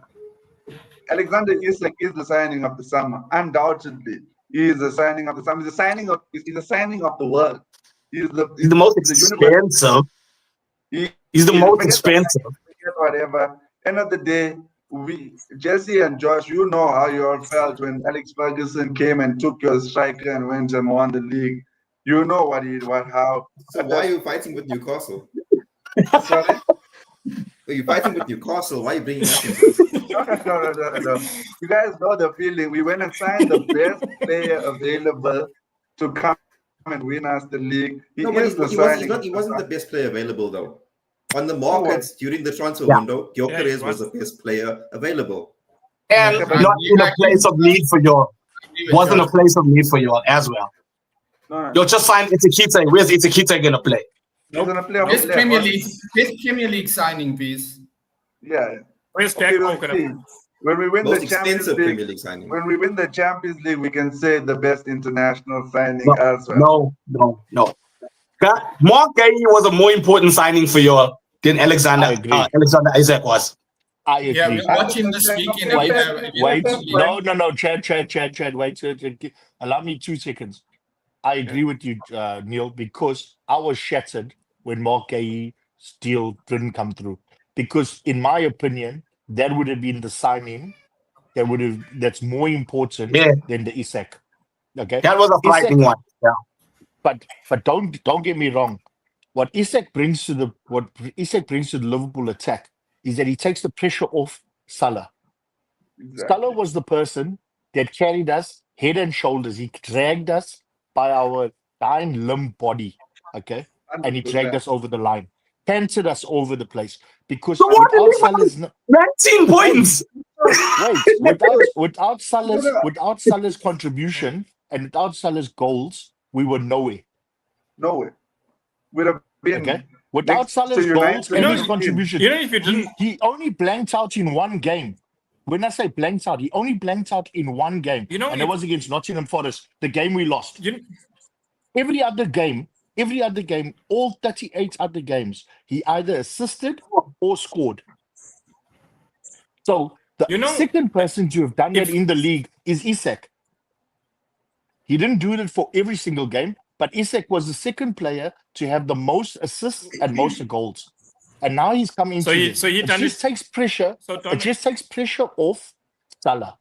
Alexander Isak is the signing of the summer, undoubtedly. He is the signing of the summer. He's the signing of the world. He's the most expensive. He's the most expensive. Whatever. End of the day, Jesse and Josh, you know how you all felt when Alex Ferguson came and took your striker and went and won the league. You know how. So why are you fighting with Newcastle? Sorry? Are you fighting with Newcastle? Why are you bringing that into No. You guys know the feeling. We went and signed the best player available to come and win us the league. He wasn't the best player available though. On the markets during the transfer window, Gyökeres was the best player available. And not in a place of need for you. Wasn't a place of need for you as well. No. You'll just find Itakita. Where's Itakita going to play? He's going to play. Best Premier League signing, please. Yeah. Where's Gakpo? When we win Most the Champions expensive League, Premier League signing. when we win the Champions League, we can say the best international signing as well. No. Mark Gay was a more important signing for you than Alexander Isak was. I agree. Yeah, we watch him this weekend. Wait. No. Chad. Wait. Allow me 2 seconds. I agree with you, Neil, because I was shattered when Mark Gay's deal didn't come through. Because in my opinion, that would have been the signing that's more important than the Isak. Okay, that was a frightening one. Yeah, but don't get me wrong. What Isak brings to the Liverpool attack is that he takes the pressure off Salah. Exactly. Salah was the person that carried us head and shoulders. He dragged us by our dying limb body, okay, and he dragged us over the line, canted us over the place. Because without Salah's 19 points. Without Salah's contribution and without Salah's goals, we were nowhere. We'd have been okay. Without Salah's goals and his contribution, if you didn't, he only blanked out in one game. When I say blanked out, he only blanked out in one game, and it was against Nottingham Forest, the game we lost. Every other game, all 38 other games, he either assisted or scored. So the second person to have done that in the league is Isak. He didn't do it for every single game, but Isak was the second player to have the most assists and most goals. And now he's come into this. It just takes pressure. It just takes pressure off Salah.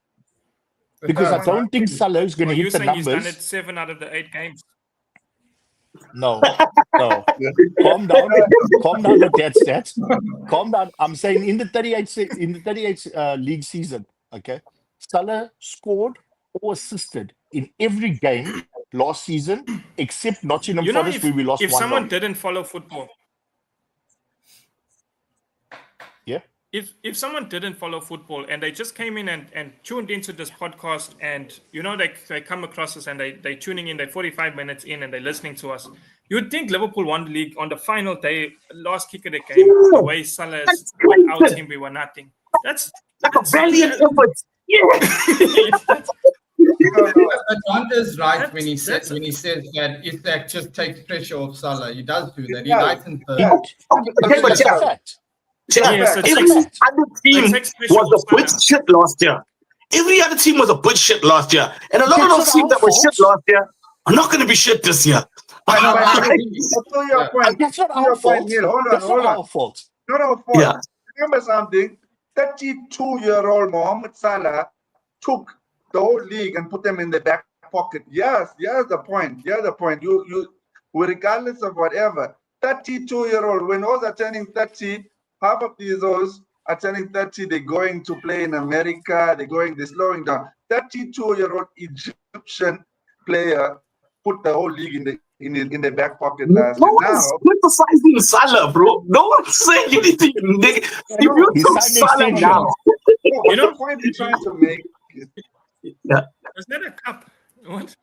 Because I don't think Salah is going to hit the numbers. He's done it 7 out of the 8 games. No. Calm down with that stats. Calm down. I'm saying in the 38 league season, okay, Salah scored or assisted in every game last season, except Nottingham Forest, where we lost 1-0. If someone didn't follow football, If someone didn't follow football and they just came in and tuned into this podcast and, they come across us and they're tuning in, they're 45 minutes in and they're listening to us, you would think Liverpool won the league on the final day, last kick of the game, the way Salah is without him, we were nothing. That's a valiant effort. John is right when he says that Isak just takes pressure off Salah. He does do that. He lightens the... Every other team was a bit shit last year. Every other team was a bit shit last year. And a lot of those teams that were shit last year are not going to be shit this year. That's not our fault. Hold on. Not our fault. Yeah. Remember something? 32-year-old Mohamed Salah took the whole league and put them in the back pocket. Yes, here's the point. You regardless of whatever, 32-year-old, when those are turning 30, half of these are turning 30, they're going to play in America, they're slowing down. 32-year-old Egyptian player put the whole league in the back pocket last year. No one's criticizing Salah, bro. No one's saying anything. If you took Salah now, the point you're trying to make is... Yeah. Was that a cup? What?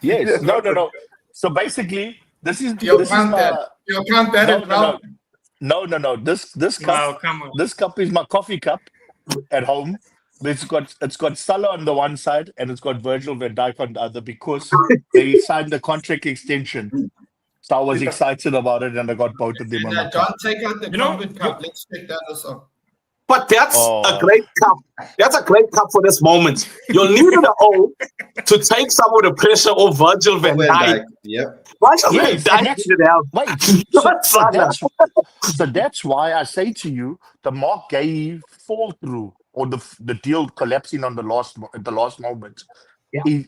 Yes. No. So basically, this is you can't No. This cup. This cup is my coffee cup at home. It's got Salah on the one side and it's got Virgil van Dijk on the other because they signed the contract extension. So I was excited about it and I got both of them on my cup. John, take out the COVID cup. Let's check that also. But that's a great cup. That's a great cup for this moment. You'll need the O to take some of the pressure off Virgil van Dijk. Yep. Virgil van Dijk did it out. So that's why I say to you, the Mark Gay fall through or the deal collapsing on the last moment, it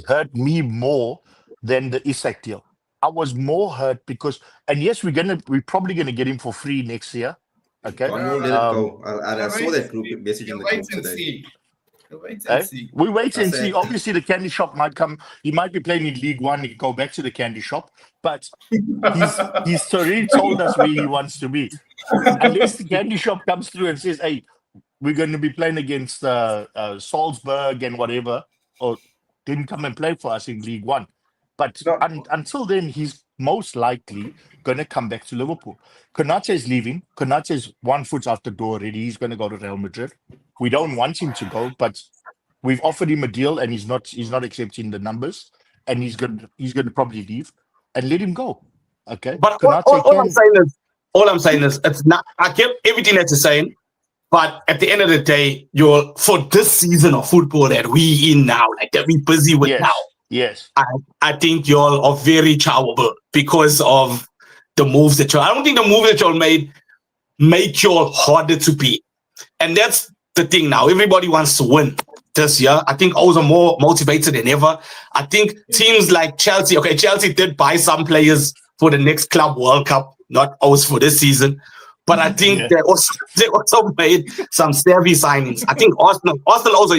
hurt me more than the Isak deal. I was more hurt because, and yes, we're probably gonna get him for free next year. Okay. John won't let it go. I saw that group message in the group today. We wait and see. Obviously, the candy shop might come. He might be playing in League One. He can go back to the candy shop. But he's already told us where he wants to be. Unless the candy shop comes through and says, hey, we're going to be playing against Salzburg and whatever, or didn't come and play for us in League One. But until then, he's most likely going to come back to Liverpool. Konate is leaving. Konate is 1 foot out the door already. He's going to go to Real Madrid. We don't want him to go, but we've offered him a deal and he's not accepting the numbers, and he's going to probably leave, and let him go. Okay. But all I'm saying is it's not. I get everything that you're saying, but at the end of the day, for this season of football that we in now, like that we busy with now. Yes. I think y'all are very chowable because of the moves that I don't think the moves that y'all made make y'all harder to beat. And that's the thing now. Everybody wants to win this year. I think O's are more motivated than ever. I think teams like Chelsea, Chelsea did buy some players for the next Club World Cup, not O's for this season. But I think they also made some savvy signings. I think Arsenal also,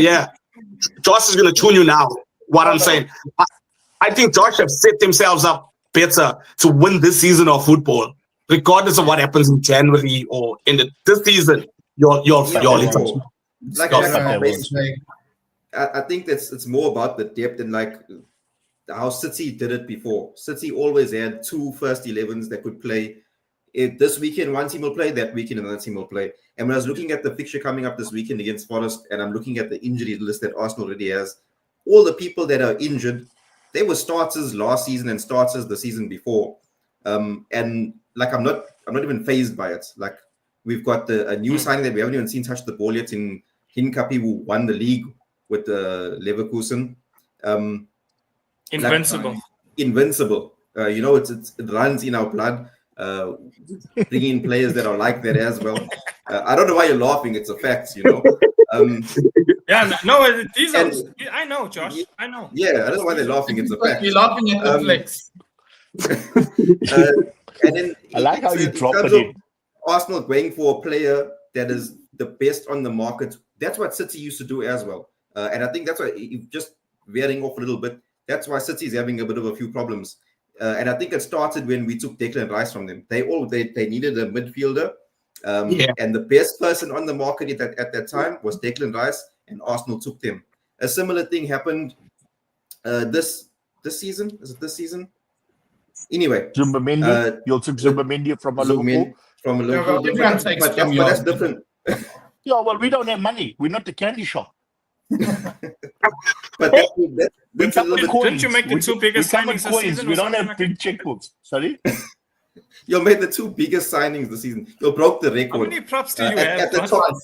Josh is going to tune you now. What I'm saying, I think Josh have set themselves up better to win this season of football, regardless of what happens in January or in this season. I think it's more about the depth and like how City did it before. City always had 2 first 11s that could play. This weekend, one team will play, that weekend another team will play. And when I was looking at the fixture coming up this weekend against Forest, and I'm looking at the injury list that Arsenal already has, all the people that are injured, they were starters last season and starters the season before. And like I'm not even fazed by it. Like we've got a new signing that we haven't even seen touch the ball yet in Hinkapi, who won the league with Leverkusen. Invincible. Invincible. It runs in our blood. Bringing in players that are like that as well. I don't know why you're laughing. It's a fact, These are. I know, Josh. I know. Yeah, I don't know why they're laughing. It's a fact. You're laughing at the flex. And then I like how you drop it in. Arsenal going for a player that is the best on the market. That's what City used to do as well. And I think that's why, just veering off a little bit, that's why City is having a bit of a few problems. And I think it started when we took Declan Rice from them. They needed a midfielder. And the best person on the market at that time was Declan Rice, and Arsenal took them. A similar thing happened this season. Is it this season? Anyway, Zumbamendi. You took Zumbamendi from a Liverpool. From a Liverpool, but that's different. Yeah, well, we don't have money. We're not the candy shop. But that's a little bit. Didn't you make the two biggest signings this season? We don't have big checkbooks. Sorry? You made the two biggest signings this season. You broke the record. How many props do you have? At the top.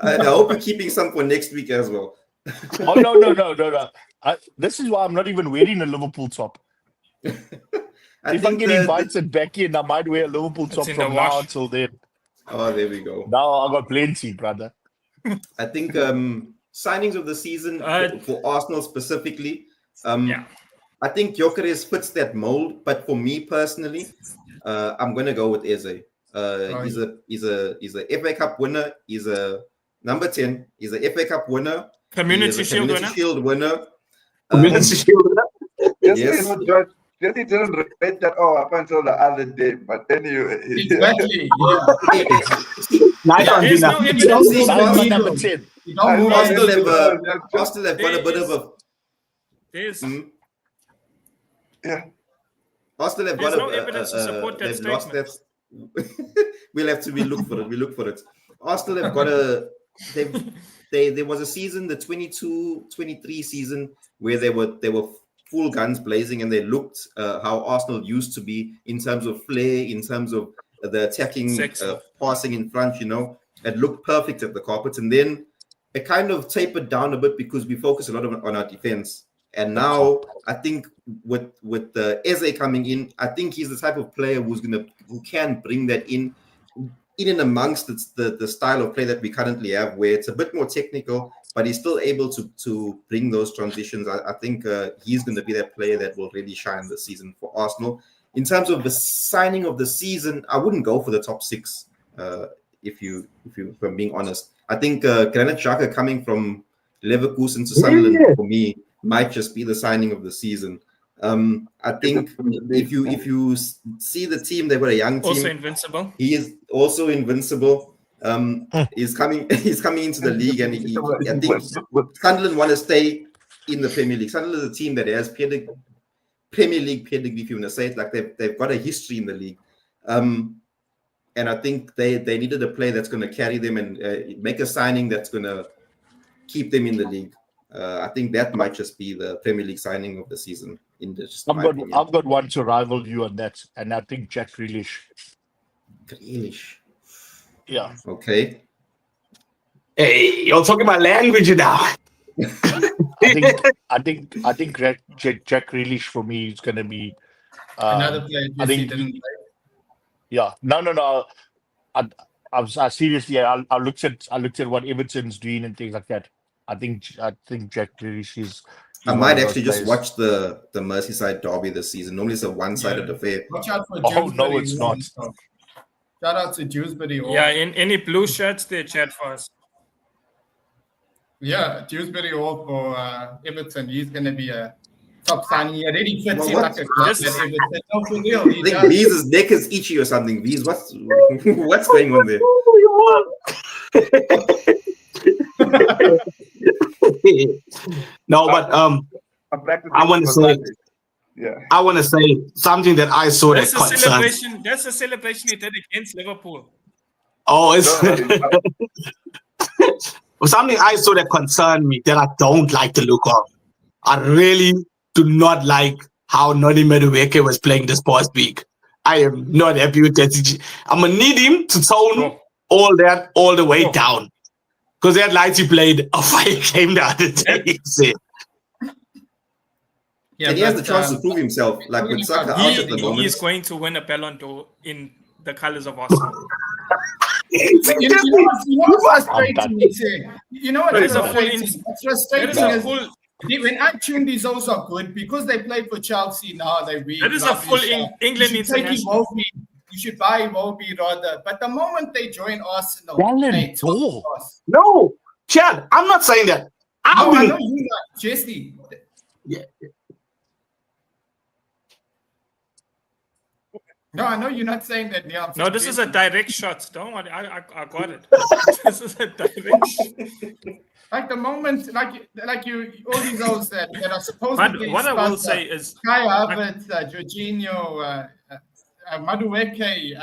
I hope you're keeping some for next week as well. Oh, no. This is why I'm not even wearing a Liverpool top. If I get invited back in, I might wear a Liverpool top from now until then. Oh, there we go. Now I got plenty, brother. I think signings of the season for Arsenal specifically. I think Gyökeres fits that mold, but for me personally, I'm going to go with Eze. He's a FA Cup winner. He's a number 10. He's a FA Cup winner. Community Shield winner. Community Shield winner. Yes. Jesse didn't rate that up until the other day, but then Exactly. Nice on Dina. Number 10. Arsenal have got a bit of a. Arsenal have got no evidence to support that statement. We'll have to look for it. Arsenal have got there was a season, the 22-23 season, where they were full guns blazing, and they looked how Arsenal used to be in terms of flair, in terms of the attacking, passing in front. It looked perfect at the Carpets, and then it kind of tapered down a bit because we focus a lot on our defense. And now I think with Eze coming in, I think he's the type of player who can bring that in and amongst the style of play that we currently have, where it's a bit more technical, but he's still able to bring those transitions. I think he's going to be that player that will really shine this season for Arsenal. In terms of the signing of the season, I wouldn't go for the top 6. If I'm being honest, I think Granit Xhaka coming from Leverkusen to Sunderland for me might just be the signing of the season. I think if you see the team, they've got a young team. Also invincible. He is also invincible. He's coming into the league, and I think Sunderland want to stay in the Premier League. Sunderland is a team that has Premier League pedigree, if you want to say it like they've got a history in the league. And I think they needed a player that's going to carry them and make a signing that's going to keep them in the league. I think that might just be the Premier League signing of the season. I've got one to rival you on that, and I think Jack Grealish. Yeah. Okay. Hey, you're talking about language now. I think Jack Grealish for me is going to be another player. I think didn't play. Yeah. No. I seriously, I looked at what Everton's doing and things like that. I think Jack Grealish is. I might actually just watch the Merseyside derby this season. Normally it's a one-sided affair. Watch out for no, it's not. Shout out to Dewsbury. Yeah, in any blue shirts they chat for us. Yeah, Dewsbury Hall for Everton. He's going to be a top signing. He already fits in like a club at Everton. No, for real. I think V's neck is itchy or something. V's, what's going on there? No, but I want to say, I want to say something that I saw that's that concerned. That's a celebration he did against Liverpool. Oh, it's something I saw that concerned me that I don't like the look of. I really do not like how Noni Madueke was playing this past week. I am not happy with that. I'm gonna need him to tone all that all the way down. Because that light he played a fire game the other day. and he has the chance to prove himself. Like with Saka out at the moment, he is going to win a Ballon d'Or in the colours of Arsenal. You know what's frustrating me, say? You know what is frustrating? What's frustrating is when I tune these also good because they play for Chelsea now. They win. That is a full England international. You should buy Iwobi rather. But the moment they join Arsenal, no, Chad, I'm not saying that. I know you're not, Jesse. Yeah. No, I know you're not saying that. Yeah, no, this is a direct shot. Don't worry, I got it. This is a direct shot. Like the moment, like you, all these others that are supposedly. But what I will say is, Kai Havertz, Jorginho, Madueke,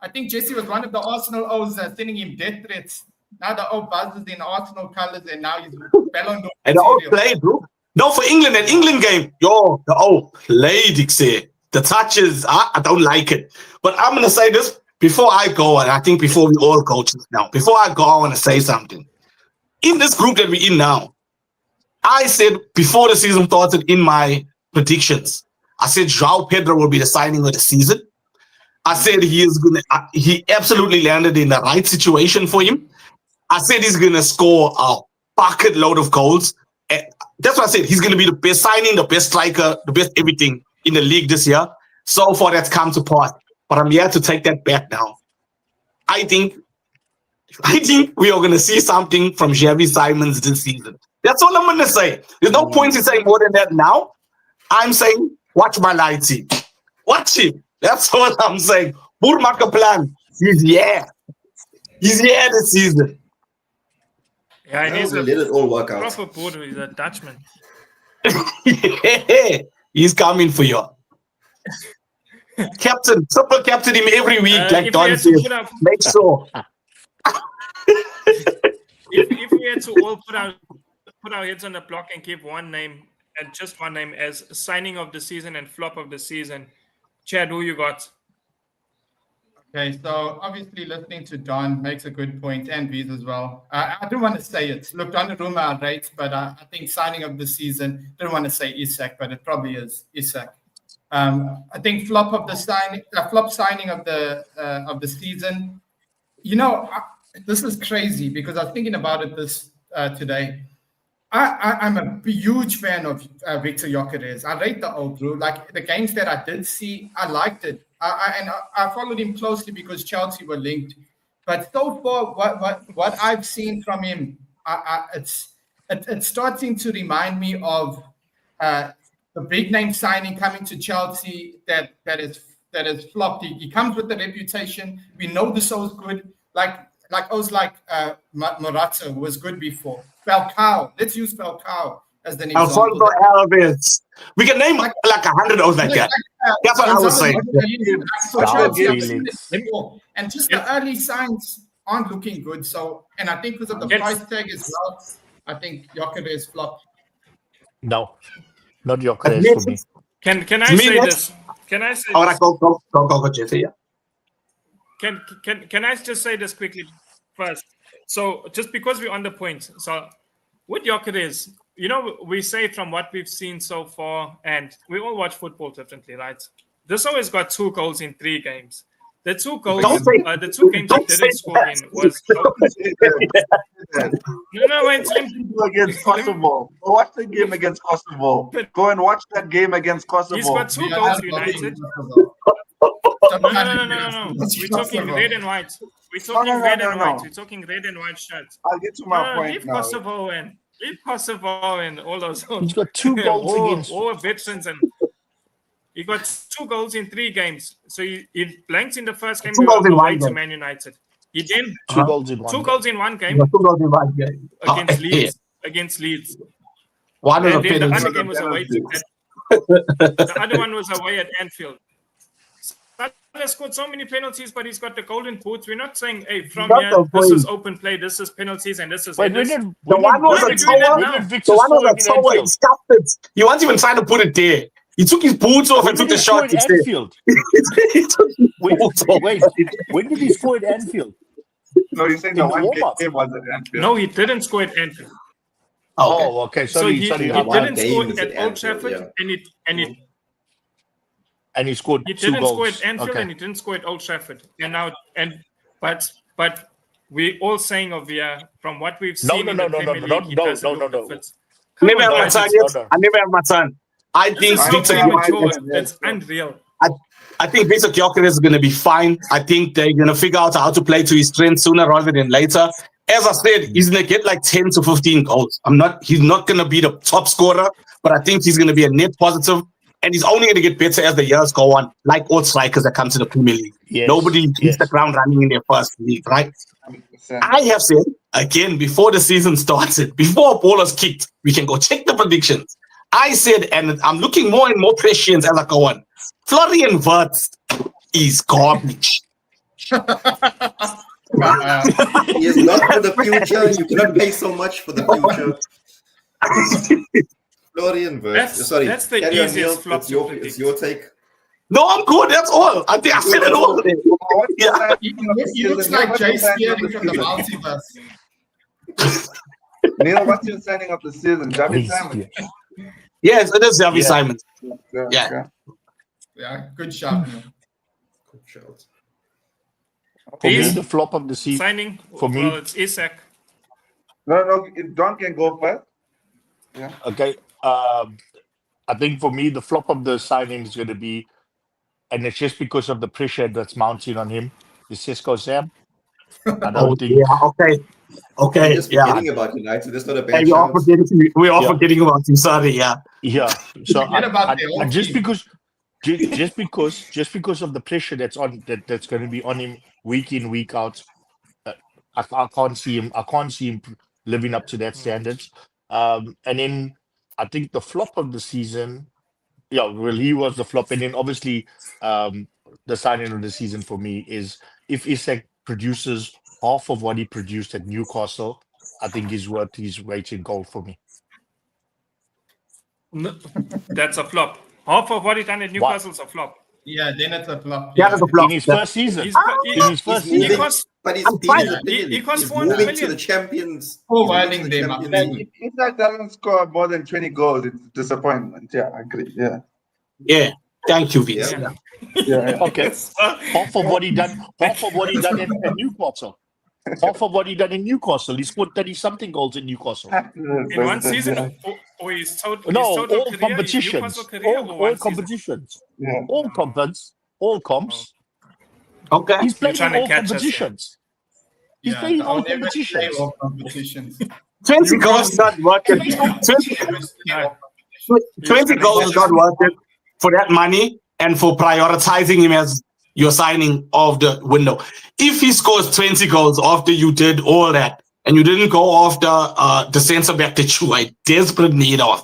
I think Jesse was one of the Arsenal O's sending him death threats. Now the O buzzes in Arsenal colours, and now he's Ballon d'Or. And the O played, bro. No, for England, an England game. Yo, the O played, the touches, I don't like it. But I'm going to say this before I go, and I think before we all go just now, before I go, I want to say something. In this group that we're in now, I said before the season started in my predictions, I said João Pedro will be the signing of the season. I said he absolutely landed in the right situation for him. I said he's going to score a bucket load of goals. And that's what I said. He's going to be the best signing, the best striker, the best everything in the league this year. So far, that's come to pass. But I'm here to take that back now. I think we are going to see something from Xavi Simons this season. That's all I'm going to say. There's no point in saying more than that now. I'm saying, watch my light team. Watch him. That's what I'm saying. Boermaka plan. He's here. He's here this season. Yeah, he's let it all work out. Proper border. He's a Dutchman. He's coming for you. Captain, triple captain him every week, like Don says. Make sure. if we had to all put our heads on the block and give one name, and just one name as signing of the season and flop of the season, Chad, who you got? Okay, so obviously listening to Don makes a good point, and Bees as well. I don't want to say it. Look, Donnarumma are right, but I think signing of the season, don't want to say Isak, but it probably is Isak. I think flop signing of the season. You know, this is crazy because I was thinking about it this today. I'm a huge fan of Victor Gyökeres. I rate the old bro. Like the games that I did see, I liked it. I followed him closely because Chelsea were linked. But so far, what I've seen from him, it's starting to remind me of the big name signing coming to Chelsea that is flopped. He comes with the reputation. We know the soul's good. Like Morata, who was good before. Falcao. Let's use Falcao as the name. Alfonso Alves. We can name like 100 of that guy. That's what I was saying. And just the early signs aren't looking good. So, and I think because of the price tag as well, I think Gyökeres flopped. No, not Gyökeres for me. Can I say this? Can I say this? Go, Jesse. Can I just say this quickly first? So just because we're on the point, so with Gyökeres, you know, we say from what we've seen so far, and we all watch football differently, right? This always got 2 goals in 3 games. The 2 goals, the 2 games he didn't score in was. No, against Kosovo. Watch the game against Kosovo. Go and watch that game against Kosovo. He's got 2 goals, United. No. We're talking red and white. We're talking red and white. We're talking red and white shirts. I'll get to my point leave now. Kosovo and all those. He's got 2 goals against all veterans, and he got 2 goals in 3 games. So he blanked in the first game. 2 goals in 1 to game. Man United. He then 2 goals in 1. 2 goals in 1 game. 2 goals in 1 game against Leeds. Against Leeds. One of the the other game was away. The other one was away at Anfield. He has scored so many penalties, but he's got the golden boots. We're not saying, hey, from here, this is open play, this is penalties, and this is. The one was a tower. He scuffed it. He wasn't even trying to put it there. He took his boots off and took the shot. He took his boots off. Wait, when did he score at Anfield? No, he's saying the one game was at Anfield. No, he didn't score at Anfield. Oh, okay. So he sorry. didn't score games at at Old Anfield, Trafford, yeah. And he scored he 2 didn't goals. score at Anfield, Okay. and he didn't score at Old Trafford. But we all saying of from what we've seen in the Premier League, he doesn't look the fit. Never have my son yet. I never have my son. I think This is Victor so premature. Gyökeres- It's unreal. I think Victor Gyökeres is going to be fine. I think they're going to figure out how to play to his strengths sooner rather than later. As I said, he's going to get like 10 to 15 goals. He's not going to be the top scorer, but I think he's going to be a net positive, and he's only going to get better as the years go on, like all strikers that come to the Premier League. Yes, Nobody hits the ground running in their first league, right? 100%. I have said, again, before the season started, before a ball was kicked, we can go check the predictions. I said, and I'm looking more and more prescient as I go on, Florian Wirtz is garbage. He is not for the future. You cannot pay so much for the future. Florian Wirtz. Sorry, that's the carry on, easiest Neil. flop It's your take. No, I'm good. That's all. I think I said it all. Yeah. He looks like Jay Spearing from the multiverse. Neil, what's your signing of the season? Javi Simons. Yes, it is Javi Simons. Yeah. Yeah, good shot, Neil. Good shout. For me, Please. the flop of the season. Signing. For me- Well, it's Isak. No, Don can go first. Okay. I think for me, the flop of the signing is going to be, and it's just because of the pressure that's mounting on him, is Cisco Sam. I don't think. Yeah, okay. We're just forgetting about United. That's not a bad Hey, shout. we're all forgetting about you. Sorry, yeah. Yeah. So Forget about the whole just team. because of the pressure that's going to be on him week in, week out, I can't see him living up to that standards. And then I think the flop of the season, he was the flop. And then obviously the signing of the season for me is if Isak produces half of what he produced at Newcastle, I think he's worth his weight in gold for me. No, that's a flop. Half of what he done at Newcastle's a flop. Yeah, then it's a flop. Yeah, that's a flop. In his first season. He's In his first He's season. moving, cost- but he's I'm fine. He cost he's 400 moving to million. the champions. Forwarding He's moving to the them up. Champions League. If that doesn't score more than 20 goals, it's disappointment. Yeah, I agree. Yeah. Yeah. Thank you, Vince. Yeah. Yeah. Okay. Half of what he done at Newcastle. Half of what he done in Newcastle. He scored 30-something goals in Newcastle. In one season, or his total, No, his total all career, his competitions. Newcastle career, or All one season? competitions. Yeah. All comps. Okay. He's playing trying in to all catch us, competitions. He's Yeah, playing I'll all never play competitions. all competitions. 20 goals is not worth it. 20 goals is not worth it for that money and for prioritizing him as your signing of the window. If he scores 20 goals after you did all that and you didn't go after the centre back that you are in desperate need of,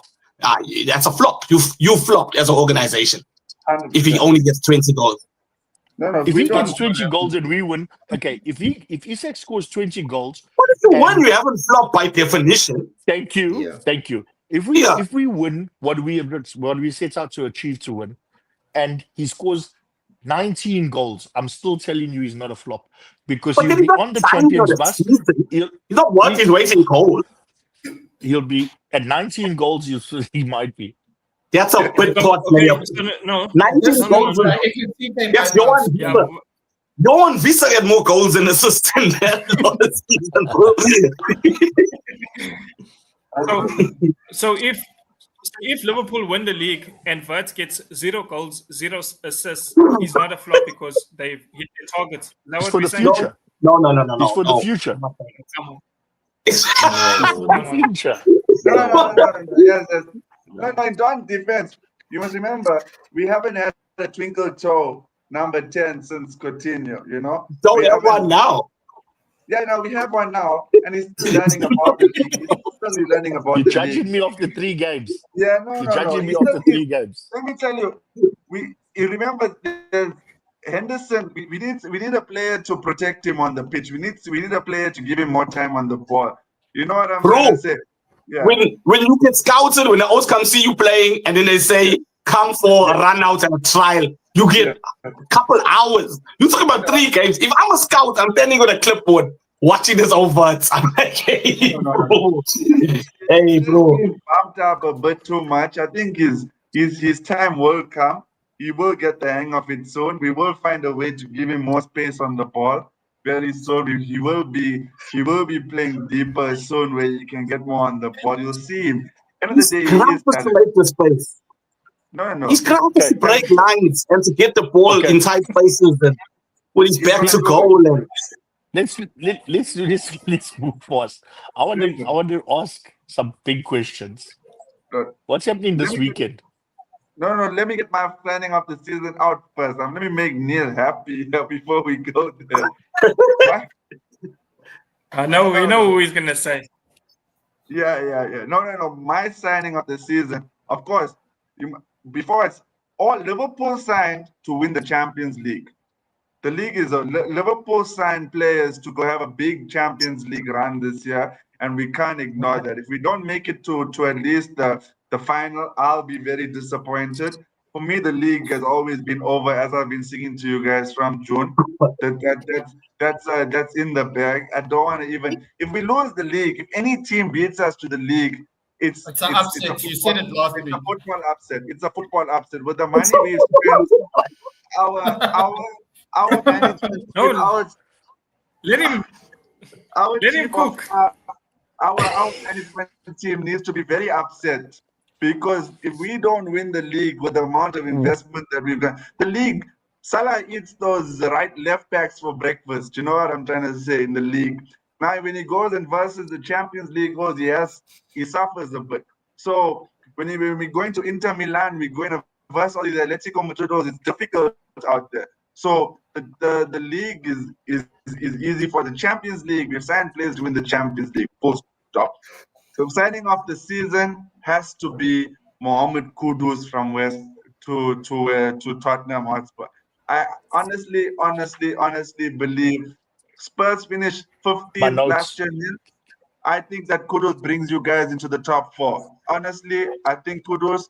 that's a flop. You flopped as an organization 100%. if he only gets 20 goals. No, If we he don't- gets 20 goals and we win, okay. If Isak scores 20 goals, What if you And- win? You haven't flopped by definition. thank you. Yeah. Thank you. If we win what we set out to achieve to win, and he scores 19 goals, I'm still telling you he's not a flop because But he'll then be he's not on the signing champions for the bus. season. He'll, He's not worth his weight in gold. he'll be at 19 goals. He might be. That's a bit pot player. No, 19 goals. Yes, Johan yeah, Visa. Johan Visa had more goals and assists than that last season, bro. So if Liverpool win the league and Wirtz gets 0 goals, 0 assists, he's not a flop because they've hit their targets. Is that It's what for we're the saying? future. No. It's for the future. It's For the future. No. Yes. No, in Don's defense, you must remember, we haven't had a twinkle toe number 10 since Coutinho, you know? don't We have haven't- one now. Yeah, no, we have one now, and he's still learning about the league. He's still learning about You're the judging league. me off the 3 games. Yeah, no. You're judging me He's off still- the 3 games. Let me tell you, you remember Henderson. We need a player to protect him on the pitch. We need a player to give him more time on the ball. You know what I'm Bro, trying to say? Yeah. When you get scouted, when the O's come see you playing, and then they say, come for a run out and a trial, you get a couple hours. You talking about 3 games. If I'm a scout, I'm standing with a clipboard watching this over. I'm like, hey, No. bro. Hey, bro. He's bumped up a bit too much. I think his time will come. He will get the hang of it soon. We will find a way to give him more space on the ball very soon. He will be playing deeper soon, where he can get more on the ball. You'll see him. End of the day, he is to make the space. No. He's cramped to break lines and to get the ball inside spaces and with his back to goal. And let's move fast. I want to ask some big questions. What's happening this weekend? No. Let me get my planning of the season out first. Let me make Neil happy before we go there. I know. We know who he's gonna say. Yeah. No. My signing of the season, of course. Before it's all Liverpool signed to win the Champions League. The league is Liverpool signed players to go have a big Champions League run this year, and we can't ignore that. If we don't make it to at least the final, I'll be very disappointed. For me, the league has always been over, as I've been singing to you guys from June. That's in the bag. I don't want to even. If we lose the league, if any team beats us to the league, it's an upset. You said it last week. It's a football upset. It's a football upset. With the money we've spent, our management. Let him cook. Our management team needs to be very upset, because if we don't win the league with the amount of investment that we've done, the league, Salah eats those left backs for breakfast. You know what I'm trying to say, in the league. Now, when he goes and versus the Champions League goes, he suffers a bit. So when we're going to Inter Milan, we're going to versus all these Atletico Madrid, it's difficult out there. So the league is easy for the Champions League. We've signed players to win the Champions League. Full stop. So signing off the season has to be Mohamed Kudus from West to Tottenham Hotspur. I honestly believe Spurs finished 15th last year. I think that Kudus brings you guys into the top 4. Honestly, I think Kudus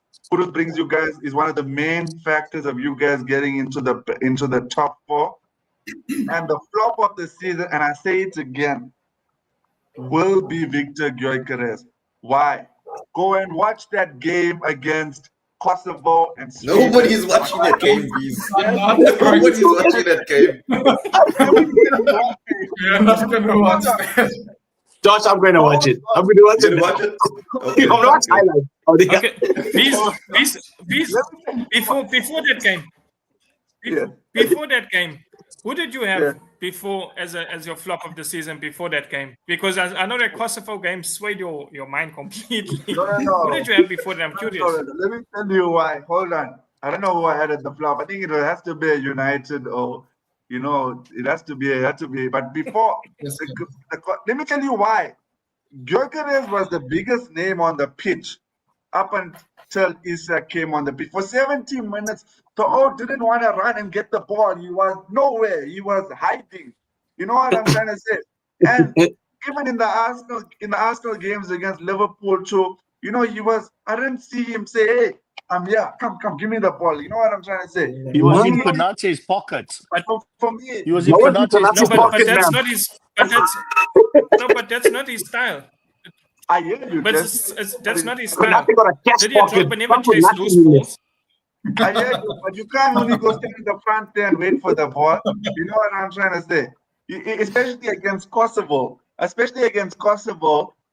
brings you guys, is one of the main factors of you guys getting into the top 4. And the flop of the season, and I say it again, will be Victor Gyökeres. Why? Go and watch that game against Kosovo and Sweden. Nobody's watching that game, Bees. Nobody's watching that game. You're not going to watch that. Josh, I'm going to watch it. I'm going to watch it. Watch it? Okay. I'm going to watch highlights. Okay. Before that game. Before that game, who did you have before as your flop of the season before that game? Because I know that Kosovo game swayed your mind completely. No. Who did you have before that? I'm curious. Let me tell you why. Hold on. I don't know who I had at the flop. I think it has to be a United, or it has to be. But before, let me tell you why. Gyökeres was the biggest name on the pitch up until Isak came on the pitch. For 17 minutes, the didn't want to run and get the ball. He was nowhere. He was hiding. You know what I'm trying to say? And even in the Arsenal games against Liverpool too, I didn't see him say, "Hey, I'm here. Come, give me the ball." You know what I'm trying to say? He was in Konate's pockets. But for me, he was in Konate's pockets. But that's not his. But that's not his style. I hear you. But that's not his style. Did he drop and never chase loose balls? I hear you, but you can't only go stand in the front there and wait for the ball. You know what I'm trying to say? Especially against Kosovo.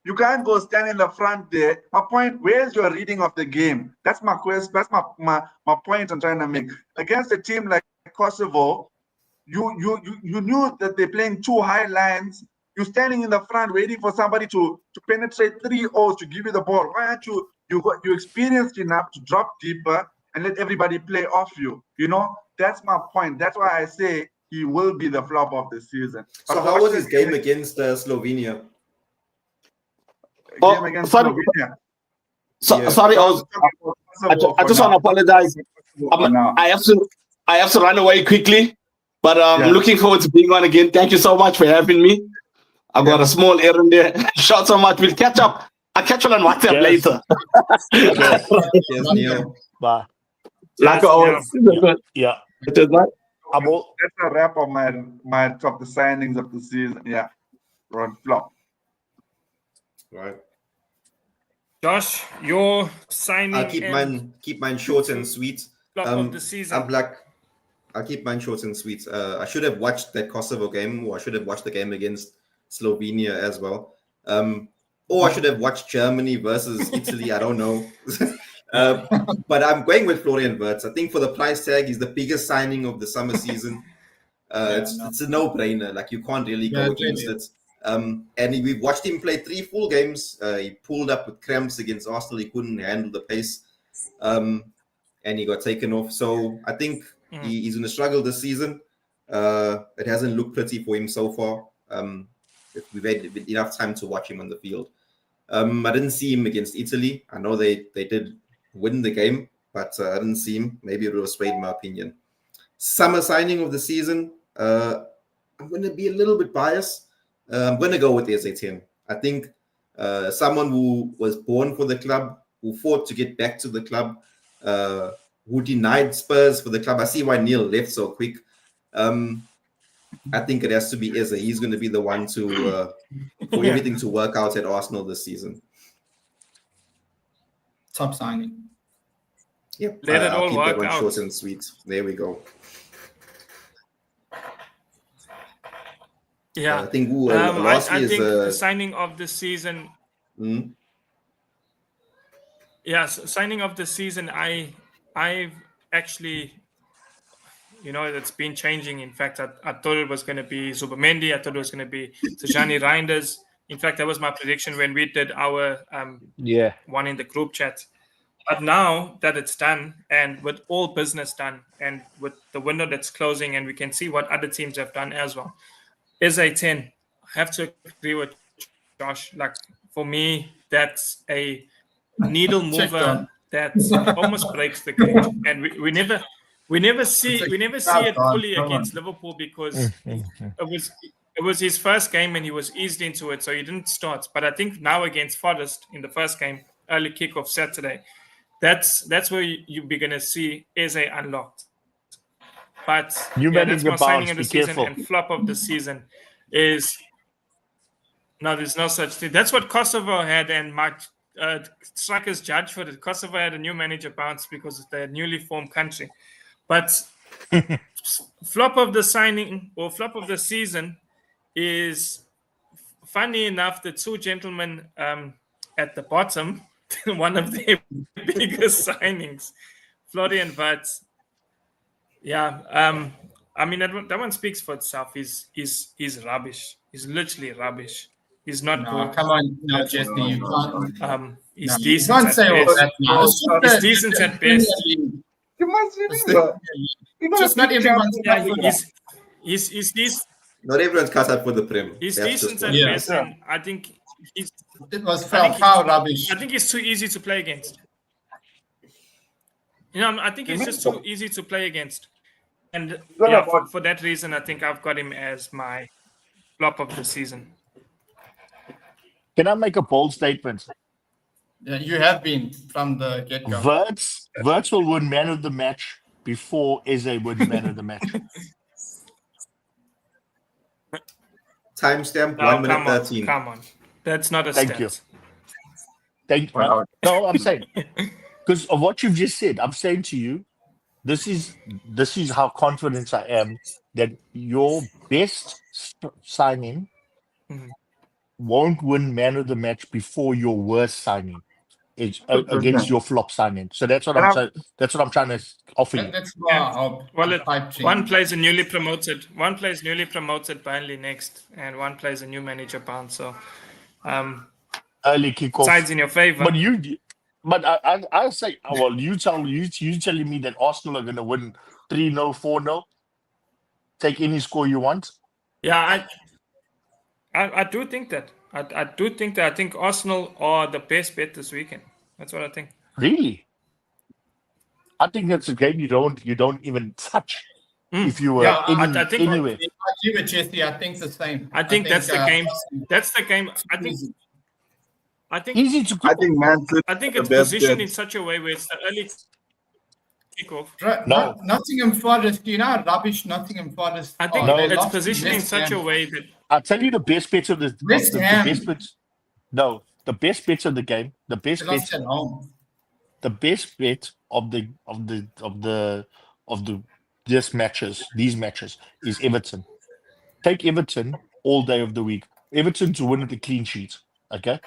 You can't go stand in the front there. My point, where's your reading of the game? That's my question. That's my point I'm trying to make. Against a team like Kosovo, you knew that they're playing 2 high lines. You're standing in the front waiting for somebody to penetrate 3 O's to give you the ball. Why aren't you experienced enough to drop deeper and let everybody play off you? That's my point. That's why I say he will be the flop of the season. So how was his game against Slovenia? Slovenia. Sorry, I just want to apologize. I have to run away quickly, but I'm looking forward to being on again. Thank you so much for having me. I've got a small errand there. Shout so much. We'll catch up. I'll catch you on WhatsApp later. Yes, Neil. Bye. Like always. Yeah. That's a wrap of my top the signings of the season. Yeah. Ron flop. Right. Josh, your signing. I'll keep mine short and sweet. Flop of the season. I'll keep mine short and sweet. I should have watched that Kosovo game, or I should have watched the game against Slovenia as well. Or I should have watched Germany versus Italy. I don't know. But I'm going with Florian Wirtz. I think for the price tag, he's the biggest signing of the summer season. It's a no-brainer. Like, you can't really go against it. And we've watched him play 3 full games. He pulled up with cramps against Arsenal. He couldn't handle the pace. And he got taken off. So I think he's going to struggle this season. It hasn't looked pretty for him so far. We've had enough time to watch him on the field. I didn't see him against Italy. I know they did win the game, but I didn't see him. Maybe it will sway my opinion. Summer signing of the season. I'm going to be a little bit biased. I'm going to go with SA10. I think someone who was born for the club, who fought to get back to the club, who denied Spurs for the club. I see why Neil left so quick. I think it has to be Eze. He's going to be the one to for everything to work out at Arsenal this season. Top signing. Yep. Let it all keep work that one out. short and sweet. There we go. Yeah. I think I think the signing of the season. Yes, signing of the season. I've actually, it's been changing. In fact, I thought it was going to be Zubomendi. I thought it was going to be Tijani Reinders. In fact, that was my prediction when we did our one in the group chat. But now that it's done, and with all business done, and with the window that's closing, and we can see what other teams have done as well, is a 10. I have to agree with Josh. Like, for me, that's a needle mover that almost breaks the cage, and we never see it fully against Liverpool because it was his first game and he was eased into it, so he didn't start. But I think now against Forest in the first game, early kickoff Saturday, that's where you'll be going to see Eze unlocked. But that's my signing of the season. And flop of the season is there's no such thing. That's what Kosovo had, and my strikers judge for it. Kosovo had a new manager bounce because it's their newly formed country. But flop of the signing or flop of the season is, funny enough, the 2 gentlemen at the bottom, one of their biggest signings, Florian Wirtz. Yeah, I mean that one speaks for itself. He's rubbish. He's literally rubbish. He's not good. Come on, no, Jesse, you can't. He's decent at best. He's decent at best. You must remember. Just not everyone's He's decent. Not everyone's cut out for the Prem. He's decent at best, and I think it was foul rubbish. I think he's too easy to play against. I think he's just too easy to play against. And for that reason, I think I've got him as my flop of the season. Can I make a bold statement? Yeah, you have been from the get-go. Wirtz will win man of the match before Eze wins man of the match. Timestamp 1 minute 13. Come on. That's not a Thank stat. you. Thank you. No, I'm saying, because of what you've just said, I'm saying to you, this is how confident I am that your best signing won't win man of the match before your worst signing is against your flop signing. So that's what I'm saying. That's what I'm trying to offer you. That's one plays newly promoted Burnley next, and one plays a new manager bounce. So early kickoff sides in your favor. But I'll say, well, you telling me that Arsenal are going to win 3-0, 4-0. Take any score you want. Yeah, I do think that. I do think that. I think Arsenal are the best bet this weekend. That's what I think. Really? I think that's a game you don't even touch. If you were I think anywhere. I agree with Jesse. I think the same. I think that's the game. That's the game. I think easy to call. I think it's positioned in such a way where it's the early kickoff. No. Nottingham Forest, how rubbish Nottingham Forest. I think it's positioned in such a way that I'll tell you the best bets of the best bets. No, the best bets of the game, the best They lost bet, at home. the best bet of these matches is Everton. Take Everton all day of the week. Everton to win with a clean sheet. Okay,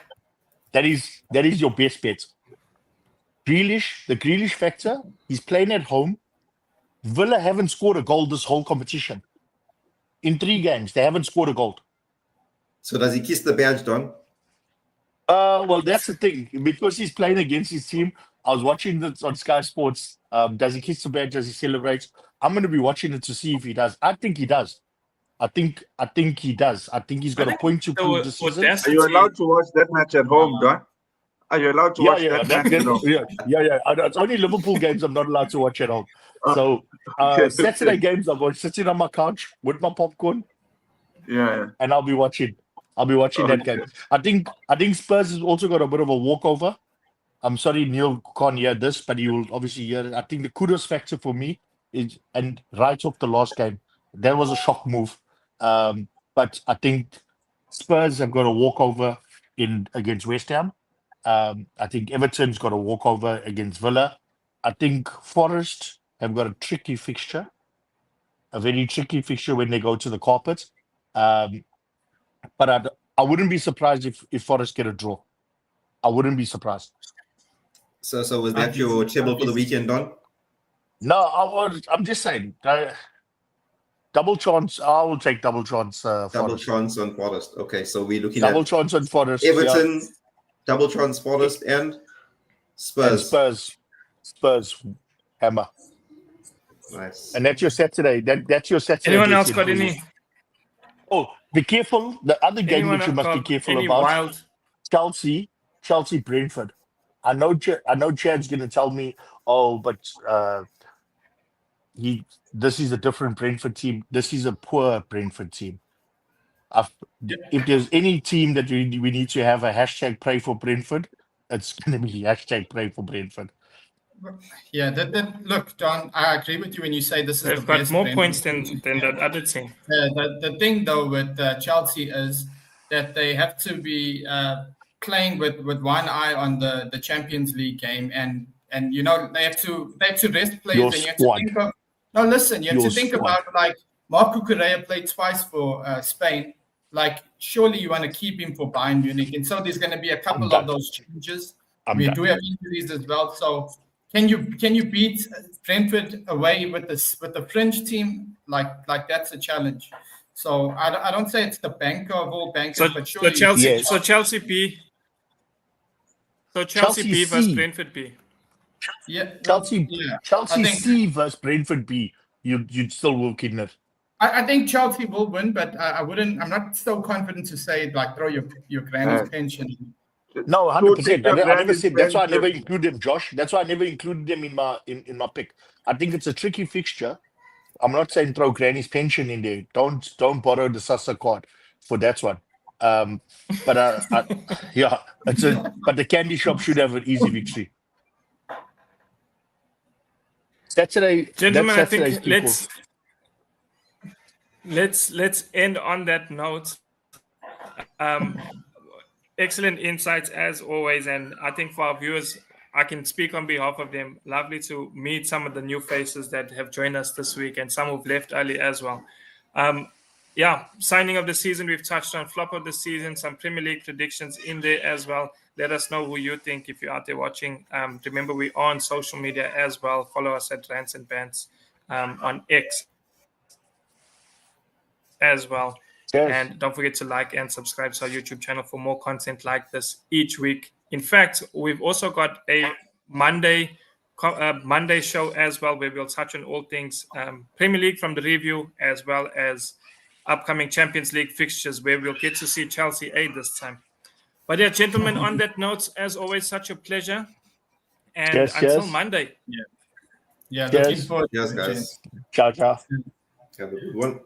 that is your best bet. Grealish, the Grealish factor. He's playing at home. Villa haven't scored a goal this whole competition. In 3 games, they haven't scored a goal. So does he kiss the badge, Don? Well, that's the thing. Because he's playing against his team, I was watching this on Sky Sports. Does he kiss the badge? Does he celebrate? I'm going to be watching it to see if he does. I think he does. I think he does. I think he's got a point to prove this season. Are you allowed to watch that match at home, Don? Are you allowed to watch that match at home? Yeah. It's only Liverpool games I'm not allowed to watch at home. So Saturday games I'm sitting on my couch with my popcorn. Yeah. And I'll be watching that game. I think Spurs has also got a bit of a walkover. I'm sorry Neil can't hear this, but he will obviously hear it. I think the kudos factor for me is, and right off the last game, that was a shock move. But I think Spurs have got a walkover against West Ham. I think Everton's got a walkover against Villa. I think Forest have got a very tricky fixture when they go to the carpet. But I wouldn't be surprised if Forest get a draw. I wouldn't be surprised. So was that your treble for the weekend, Don? No, I'm just saying. Double chance. I will take double chance. Double chance on Forest. Okay, so we're looking double chance on Forest. Everton, double chance Forest, and Spurs. And Spurs hammer. Nice. And that's your Saturday. That's your Saturday. Anyone else got any? Oh, be careful. The other game that you must be careful about. Chelsea, Brentford. I know Chad's going to tell me, but this is a different Brentford team. This is a poor Brentford team. If there's any team that we need to have a hashtag pray for Brentford, it's going to be hashtag pray for Brentford. Yeah, look, Don, I agree with you when you say this is They've got more points than that other team. The thing, though, with Chelsea is that they have to be playing with one eye on the Champions League game, and you know they have to rest players. And you have to think of, no, listen, you have to think about, like, Marco Correa played twice for Spain. Like, surely you want to keep him for Bayern Munich, and so there's going to be a couple of those changes. We do have injuries as well, so. Can you beat Brentford away with the French team? Like that's a challenge. So I don't say it's the banker of all bankers, but surely Chelsea B. So Chelsea B versus Brentford B. Yeah, Chelsea C versus Brentford B. You'd still walk in it. I think Chelsea will win, but I'm not so confident to say, like, throw your granny's pension. No, 100%. I never said. That's why I never include them, Josh. That's why I never included them in my pick. I think it's a tricky fixture. I'm not saying throw granny's pension in there. Don't borrow the Sasa card for that one. But the candy shop should have an easy victory. Saturday, gentlemen. I think let's end on that note. Excellent insights as always, and I think for our viewers, I can speak on behalf of them. Lovely to meet some of the new faces that have joined us this week, and some who've left early as well. Signing of the season, we've touched on flop of the season, some Premier League predictions in there as well. Let us know who you think if you're out there watching. Remember, we are on social media as well. Follow us at Rantz Bantz on X as well. Yes. And don't forget to like and subscribe to our YouTube channel for more content like this each week. In fact, we've also got a Monday show as well, where we'll touch on all things Premier League from the review, as well as upcoming Champions League fixtures, where we'll get to see Chelsea A this time. But yeah, gentlemen, on that note, as always, such a pleasure. And until Monday. Yeah. Looking forward to it. Yes, guys. Ciao. Have a good one.